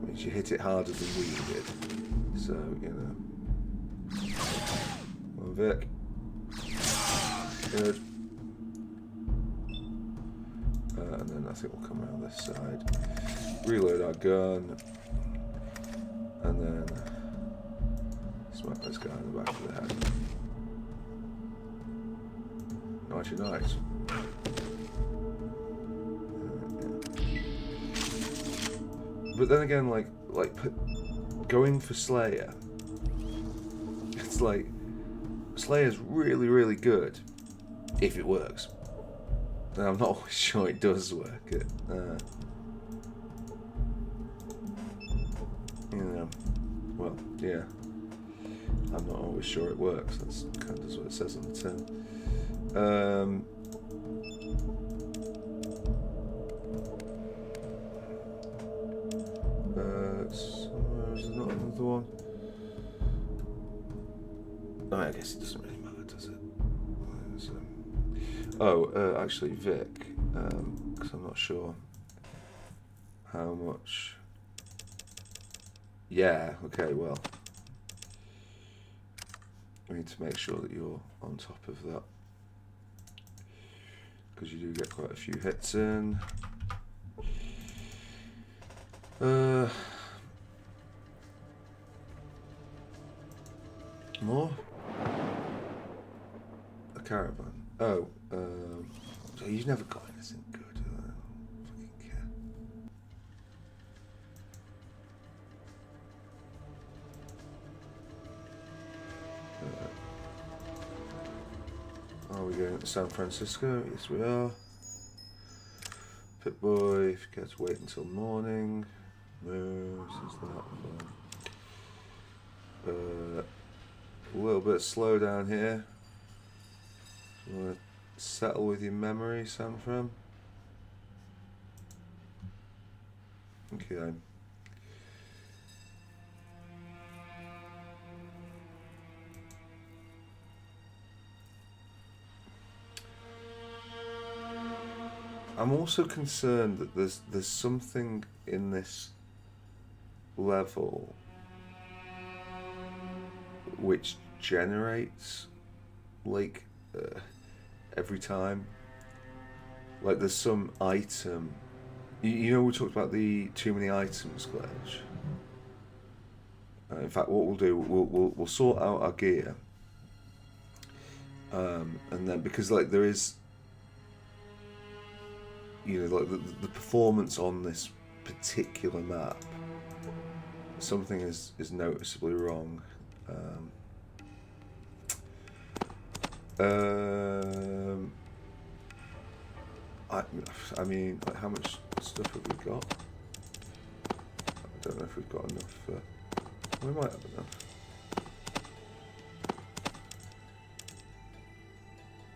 Means you hit it harder than we did. So, Vic. Good. And then I think we'll come around this side. Reload our gun. And then smack this guy in the back of the head. Nice. But then again, like going for Slayer, it's like Slayer's really, really good if it works. And I'm not always sure it does work. Well, yeah. I'm not always sure it works. That's kind of what it says on the tin. There's not another one. Right, I guess it doesn't really matter, does it? Actually, Vic, because I'm not sure how much. Yeah, okay, well, we need to make sure that you're on top of that, because you do get quite a few hits in. More? A caravan. Oh, you've never got anything good. I don't fucking care. Are we going to San Francisco? Yes, we are. Pip-Boy, if you get to wait until morning. Moves, is that fun? A little bit slow down here. You want to settle with your memory, Sanfram? Okay. I'm also concerned that there's something in this level which generates like every time, like there's some item. You know, we talked about the too many items glitch. In fact, what we'll do, we'll sort out our gear, and then because like there is, you know, like the performance on this particular map, something is noticeably wrong. I mean, like, how much stuff have we got? I don't know if we've got enough. We might have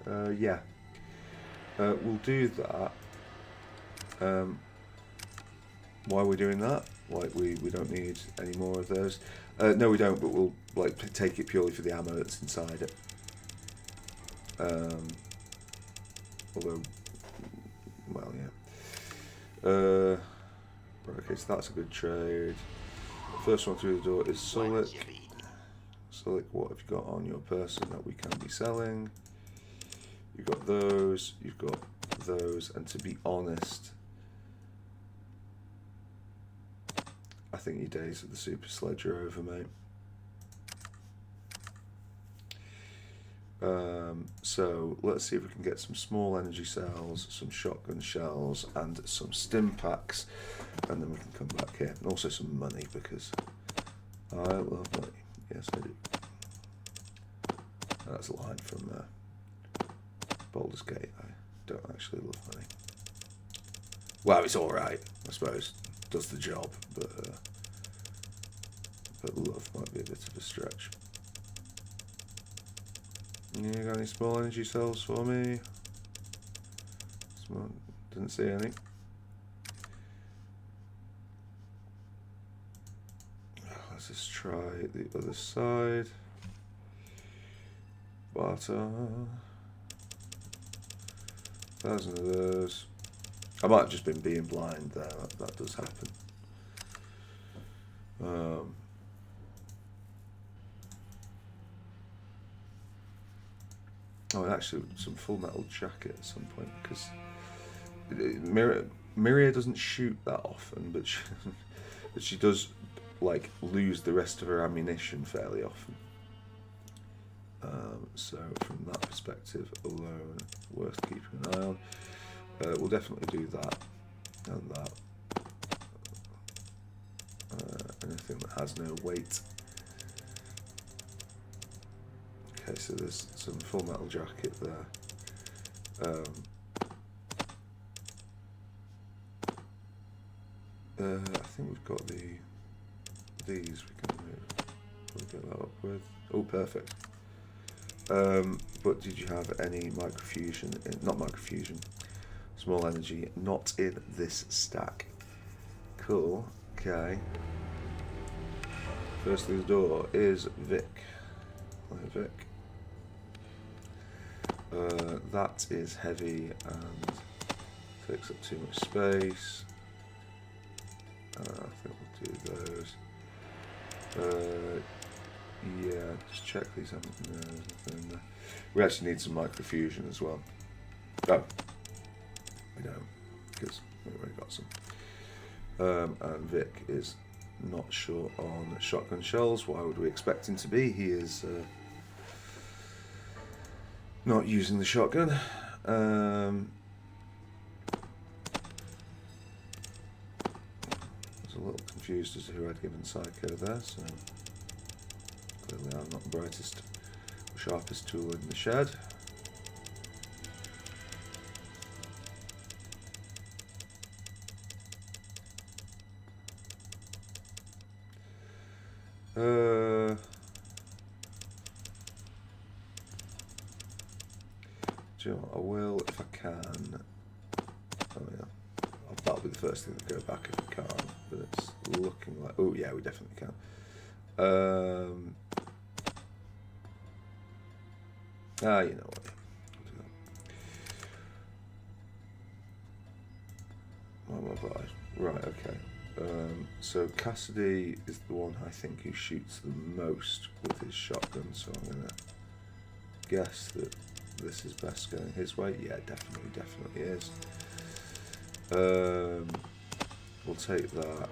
enough. Yeah. We'll do that. Why are we doing that? Like we don't need any more of those. No, we don't. But we'll like take it purely for the ammo that's inside it. Although, well, yeah. Right, okay, so that's a good trade. First one through the door is Sulik. Sulik, what have you got on your person that we can be selling? You've got those, you've got those, and to be honest, I think your days of the super sledge are over, mate. So let's see if we can get some small energy cells, some shotgun shells, and some stim packs, and then we can come back here. And also some money, because I love money. Yes, I do. That's a line from Baldur's Gate. I don't actually love money. Well, it's alright, I suppose. Does the job, but love might be a bit of a stretch. You got any small energy cells for me? Small, didn't see any. Let's just try the other side. Barter. 1,000 of those. I might have just been being blind there. That does happen. Oh, actually, some Full Metal Jacket at some point, because Miria doesn't shoot that often, but she does like lose the rest of her ammunition fairly often. So from that perspective alone, worth keeping an eye on. We'll definitely do that and that. Anything that has no weight. Okay, so there's some Full Metal Jacket there. I think we've got these we can probably get that up with. Oh, perfect. But did you have any microfusion? Not microfusion. Small energy, not in this stack. Cool. Okay. First through the door is Vic. Hi, Vic. That is heavy and takes up too much space. I think we'll do those. Yeah, just check these out. No, there's nothing in there. We actually need some microfusion as well. Oh, we don't, because we've already got some. And Vic is not sure on shotgun shells. Why would we expect him to be? He is not using the shotgun. I was a little confused as to who I'd given Psycho there, so clearly I'm not the brightest or sharpest tool in the shed. Do you know what? I will if I can. Oh yeah, that'll be the first thing to go back if I can. But it's looking like, oh yeah, we definitely can. You know what? I'll do that. What am I buying? Right, okay. So Cassidy is the one I think who shoots the most with his shotgun, so I'm gonna guess that this is best going his way. Yeah, definitely is. We'll take that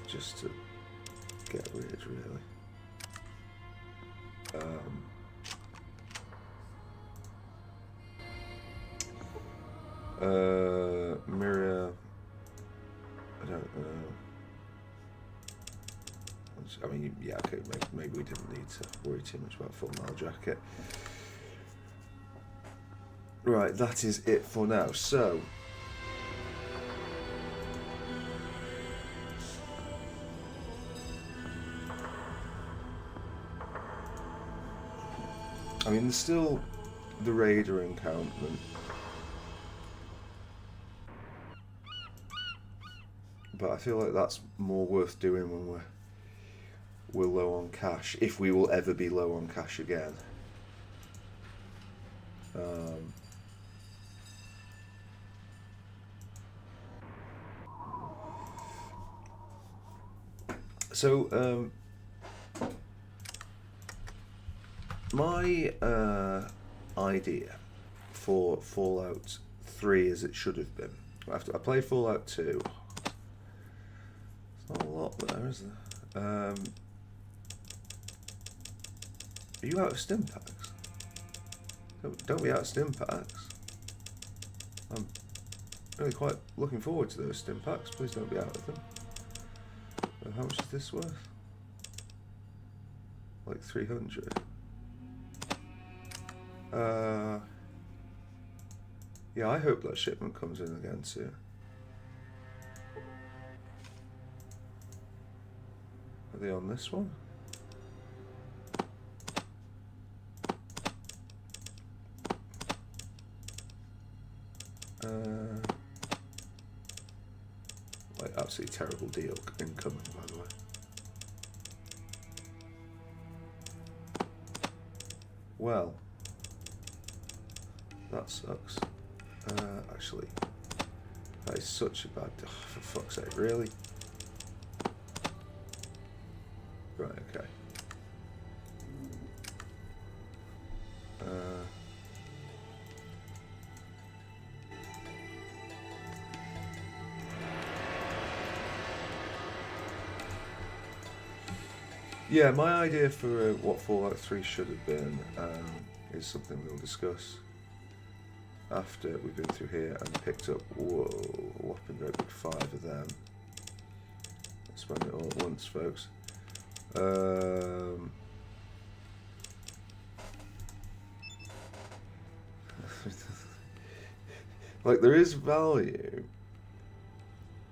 just to get rid, really. Miria, I don't know. I mean, yeah, okay, maybe we didn't need to worry too much about Full Metal Jacket. Right, that is it for now. So, I mean, there's still the Raider encampment, but I feel like that's more worth doing when we're low on cash, if we will ever be low on cash again. So, my idea for Fallout 3 as it should have been. After I played Fallout 2, there's not a lot there, is there? Are you out of stim packs? Don't be out of stim packs. I'm really quite looking forward to those stim packs. Please don't be out of them. How much is this worth? Like 300. Yeah, I hope that shipment comes in again soon. Are they on this one? Like, absolutely terrible deal incoming, by the way. Well, that sucks. Actually, that is such a bad... Oh, for fuck's sake, really? Right, okay. Yeah, my idea for what Fallout 3 should have been is something we'll discuss after we've been through here and picked up, whoa, a whopping great big 5 of them. Let's spend it all at once, folks. Like, there is value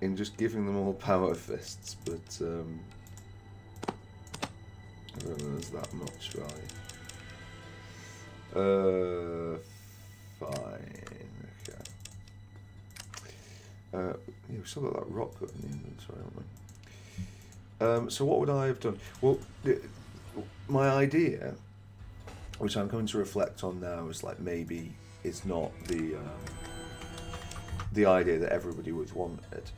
in just giving them all power fists, but I don't know there's that much value. Fine, okay. Yeah, we've still got that rock cut in the inventory, haven't we? So what would I have done? Well, my idea which I'm coming to reflect on now, is like maybe it's not the idea that everybody would want it.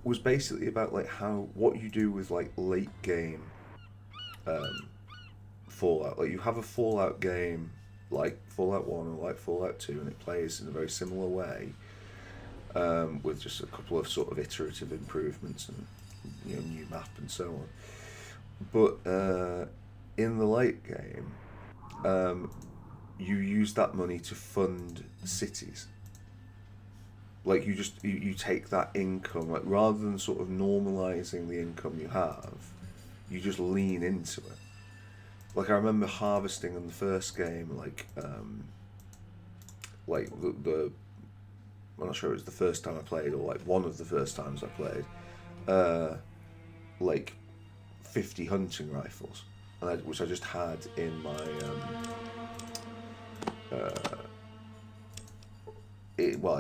Was basically about like what you do with like late game Fallout. Like you have a Fallout game like Fallout 1 or like Fallout 2, and it plays in a very similar way, with just a couple of sort of iterative improvements and new map and so on. But in the late game, you use that money to fund cities. Like you take that income, like rather than sort of normalizing the income you have, you just lean into it. Like I remember harvesting in the first game, like the I'm not sure it was the first time I played or like one of the first times I played, like 50 hunting rifles, which I just had in my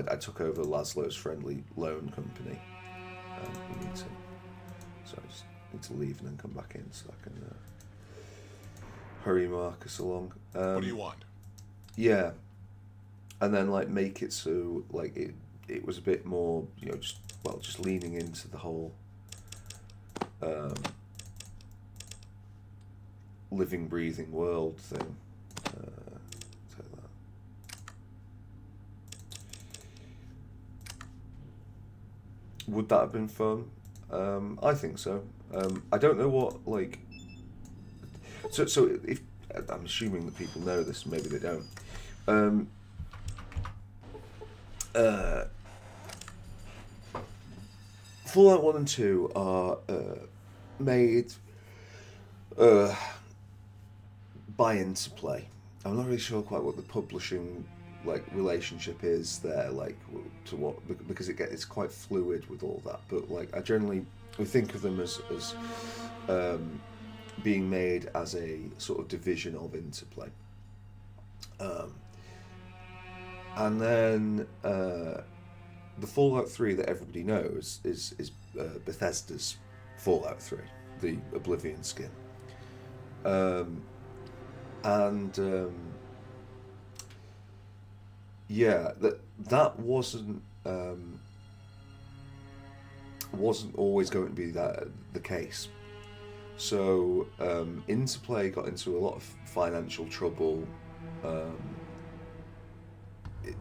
I took over Laszlo's friendly loan company. So I just need to leave and then come back in so I can hurry Marcus along. What do you want? Yeah, and then like make it so like it was a bit more just leaning into the whole living, breathing world thing. Take that. Would that have been fun? I think so. I don't know what like. So if I'm assuming that people know this, maybe they don't. Fallout 1 and 2 are made by Interplay. I'm not really sure quite what the publishing relationship is there, to what, because it's quite fluid with all that. But I generally think of them as being made as a sort of division of Interplay. And then the Fallout 3 that everybody knows is Bethesda's Fallout 3, the Oblivion skin. That wasn't always going to be the case. So Interplay got into a lot of financial trouble.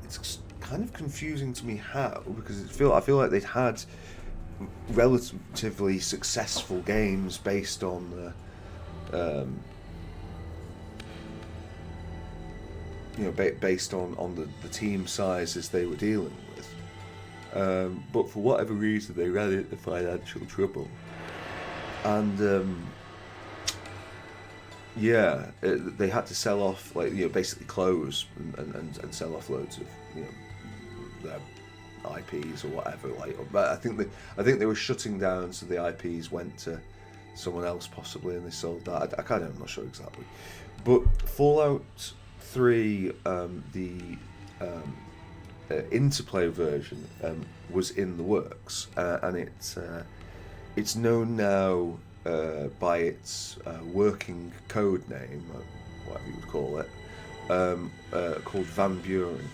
It's kind of confusing to me how, because I feel like they'd had relatively successful games based on based on the team sizes they were dealing with. But for whatever reason, they ran into financial trouble. And they had to sell off, basically close and sell off loads of their IPs or whatever. But I think they were shutting down, so the IPs went to someone else possibly, and they sold that. I'm not sure exactly. But Fallout 3, the Interplay version, was in the works, and it's known now by its working code name, whatever you would call it, called Van Buren.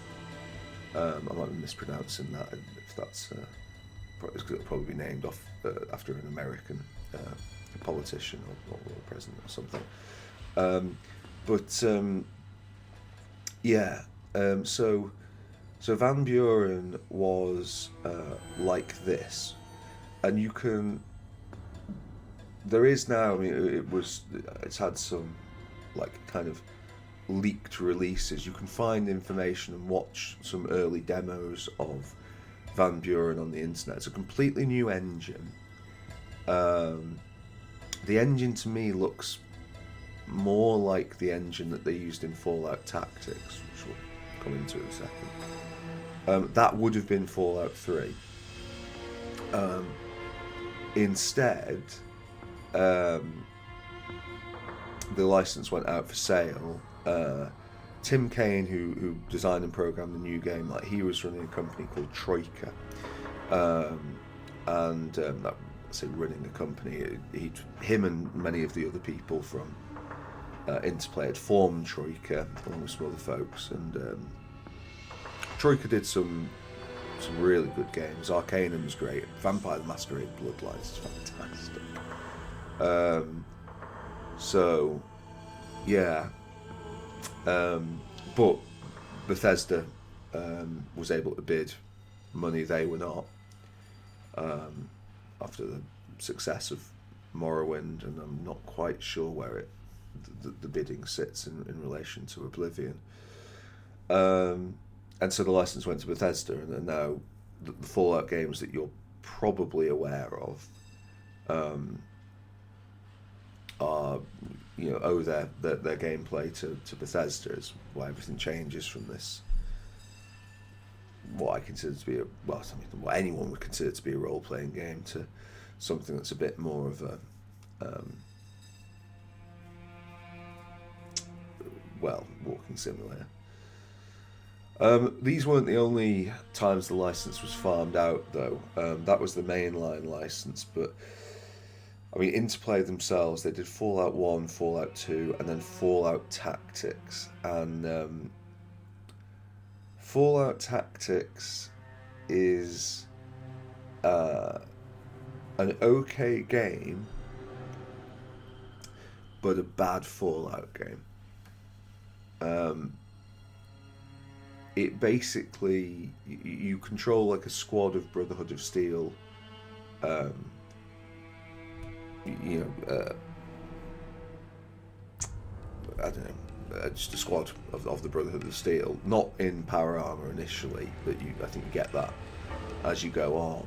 I might be mispronouncing that. If that's it'll probably be named after an American politician or president or something. So Van Buren was like this, and you can. There is now. I mean, it's had some kind of leaked releases. You can find information and watch some early demos of Van Buren on the internet. It's a completely new engine. The engine to me looks more like the engine that they used in Fallout Tactics, which we'll come into in a second. That would have been Fallout 3. Instead, the license went out for sale. Tim Kaine, who designed and programmed the new game, he was running a company called Troika, I say running a company. Him and many of the other people from Interplay had formed Troika along with some other folks, and Troika did some really good games. Arcanum's great. Vampire the Masquerade Bloodlines is fantastic. So, yeah. But Bethesda was able to bid money they were not after the success of Morrowind, and I'm not quite sure where the bidding sits in relation to Oblivion. And so the license went to Bethesda, and now the Fallout games that you're probably aware of are, owe their gameplay to Bethesda. Is why everything changes from this, what I consider to be what anyone would consider to be a role-playing game, to something that's a bit more of a walking simulator. These weren't the only times the license was farmed out, though. That was the mainline license, but I mean, Interplay themselves, they did Fallout 1, Fallout 2, and then Fallout Tactics. And Fallout Tactics is an okay game, but a bad Fallout game. It basically, you control like a squad of Brotherhood of Steel, I don't know, just a squad of the Brotherhood of Steel, not in power armor initially, but I think you get that as you go on,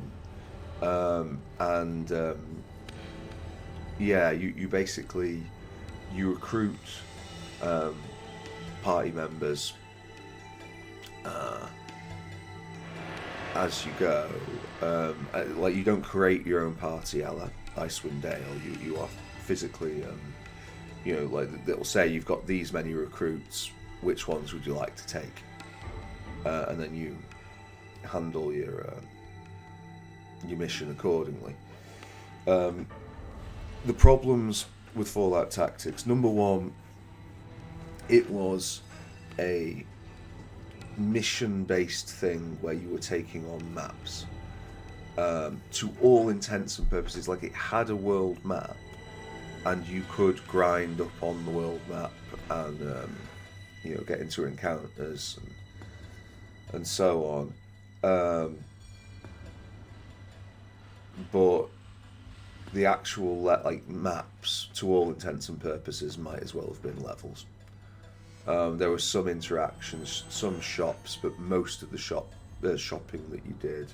you basically, you recruit party members as you go. Like, you don't create your own party a la Icewind Dale. You are physically, like it'll say you've got these many recruits. Which ones would you like to take? And then you handle your mission accordingly. The problems with Fallout Tactics: number one, it was a mission-based thing where you were taking on maps. To all intents and purposes, like, it had a world map, and you could grind up on the world map and get into encounters and so on. But the actual maps, to all intents and purposes, might as well have been levels. There were some interactions, some shops, but most of the shopping that you did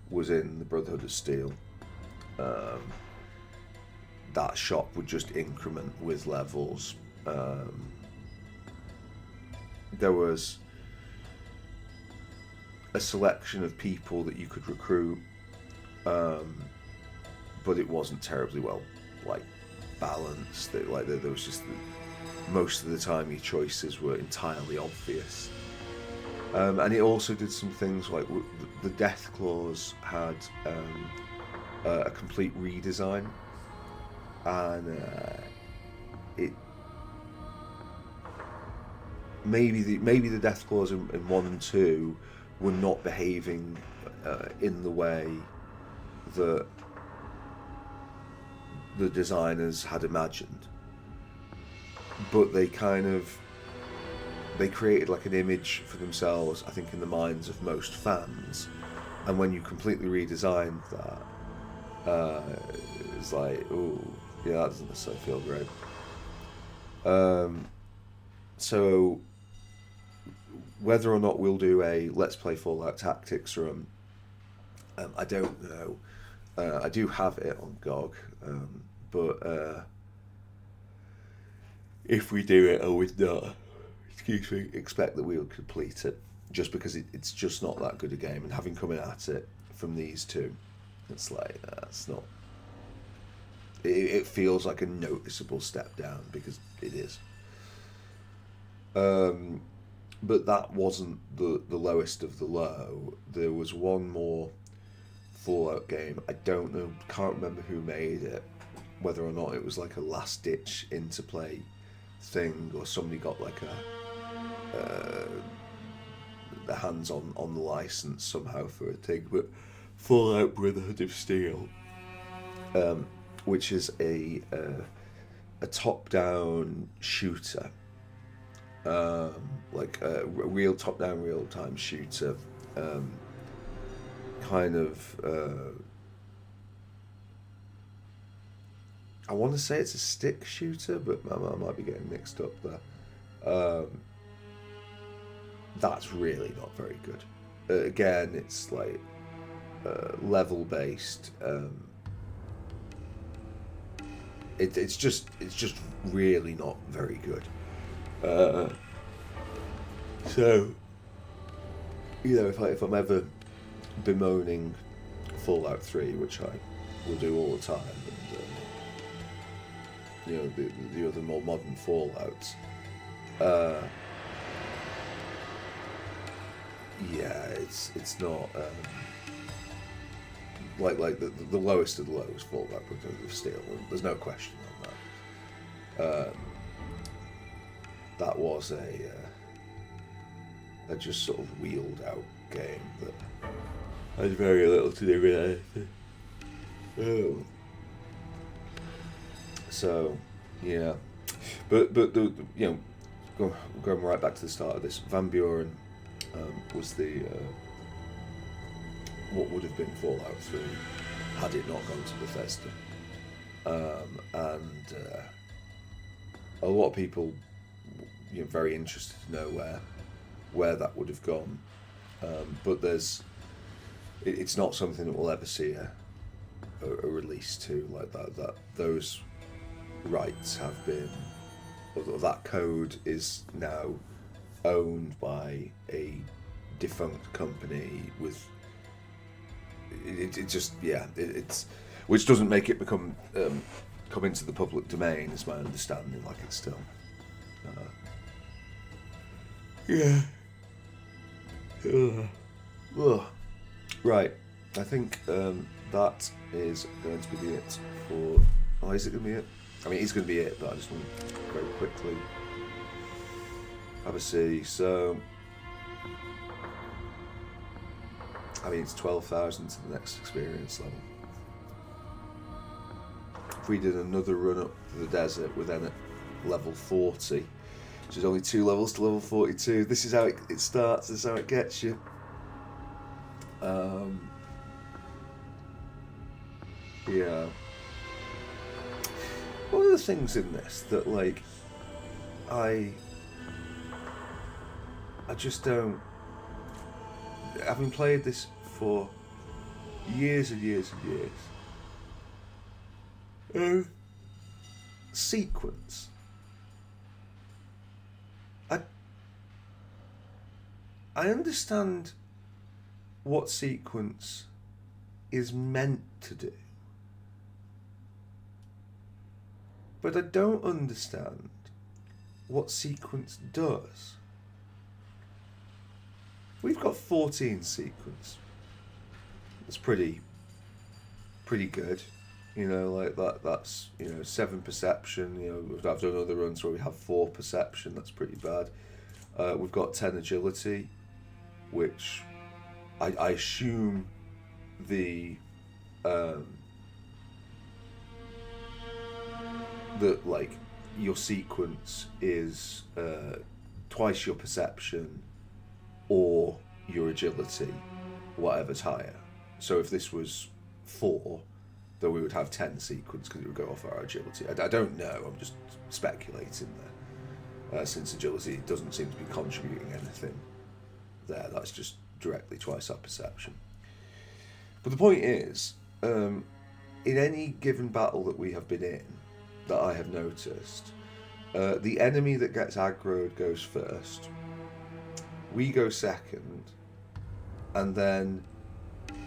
was in the Brotherhood of Steel. That shop would just increment with levels. There was a selection of people that you could recruit, but it wasn't terribly well balanced. There was just most of the time your choices were entirely obvious. And it also did some things like the Death Claws had a complete redesign, and it maybe the Death Claws in 1 and 2 were not behaving in the way that the designers had imagined, but they created like an image for themselves, I think, in the minds of most fans. And when you completely redesigned that, it's like, ooh, yeah, that doesn't necessarily feel great. So whether or not we'll do a Let's Play Fallout Tactics run, I don't know. I do have it on GOG, but if we do it, I would not, expect that we will complete it, just because it's just not that good a game. And having come at it from these two, it's like, it's not. It feels like a noticeable step down, because it is. But that wasn't the lowest of the low. There was one more Fallout game. I don't know, can't remember who made it, whether or not it was like a last ditch Interplay thing, or somebody got like the hands on the license somehow for a thing. But Fallout Brotherhood of Steel, which is a top-down shooter, like a real top-down, real-time shooter, kind of. I want to say it's a stick shooter, but I might be getting mixed up there. That's really not very good. Again, it's like level based. It's just really not very good. So, if I'm ever bemoaning Fallout 3, which I will do all the time, and the other more modern Fallouts, it's not like the lowest of the lowest Fallout Brotherhood of Steel. There's no question on that. That was a just sort of wheeled out game that had very little to do with anything. So, yeah, but going right back to the start of this, Van Buren was the what would have been Fallout 3 had it not gone to Bethesda, and a lot of people very interested to know where that would have gone, but it's not something that we'll ever see a release to like that those rights have been, or that code is now owned by a defunct company with it's which doesn't make it come into the public domain, is my understanding. Like it's still right. I think that is going to be it for. Oh, is it going to be it? I mean, it's going to be it, but I just want to very quickly have a see. So, I mean, it's 12,000 to the next experience level. If we did another run up to the desert, we're then at level 40, which is only 2 levels to level 42. This is how it starts, this is how it gets you. Yeah. One of the things in this that, like, I just don't... Having played this for years and years and years, sequence. I understand what sequence is meant to do, but I don't understand what sequence does. We've got 14 sequence. It's pretty good. Like that's 7 perception. I've done other runs where we have 4 perception. That's pretty bad. We've got 10 agility, which I assume that like your sequence is twice your perception or your agility, whatever's higher. So if this was 4, then we would have 10 sequence because it would go off our agility. I don't know, I'm just speculating there. Since agility doesn't seem to be contributing anything there, that's just directly twice our perception. But the point is, in any given battle that we have been in, that I have noticed, the enemy that gets aggroed goes first, we go second, and then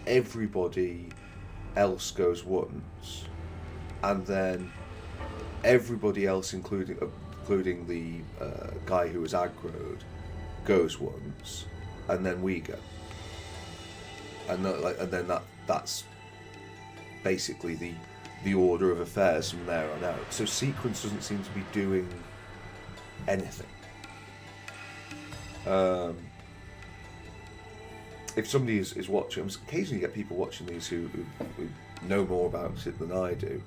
everybody else goes once, and then everybody else, including the guy who was aggroed, goes once, and then we go, and then that's basically the order of affairs from there on out. So sequence doesn't seem to be doing anything. If somebody is watching, occasionally you get people watching these who know more about it than I do.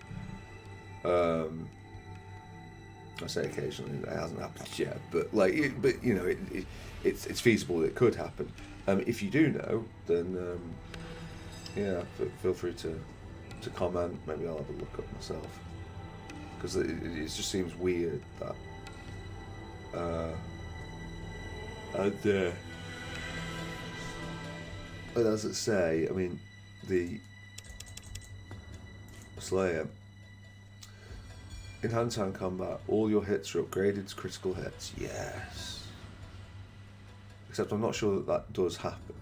I say occasionally, it hasn't happened yet, but it's feasible that it could happen. If you do know, then feel free to comment. Maybe I'll have a look up myself, because it just seems weird that and as it say, I mean, the Slayer in hand-to-hand combat, all your hits are upgraded to critical hits. Yes, except I'm not sure that does happen.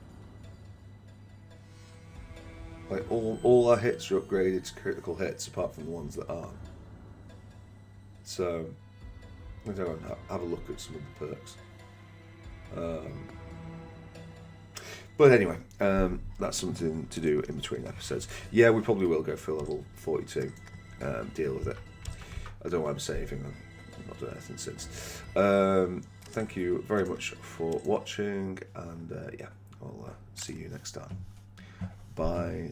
Like all our hits are upgraded to critical hits, apart from the ones that aren't. So I don't know, have a look at some of the perks. But anyway, that's something to do in between episodes. Yeah, we probably will go for level 42. Deal with it. I don't know why I'm saving. I've not done anything since. Thank you very much for watching, and I'll see you next time. Bye.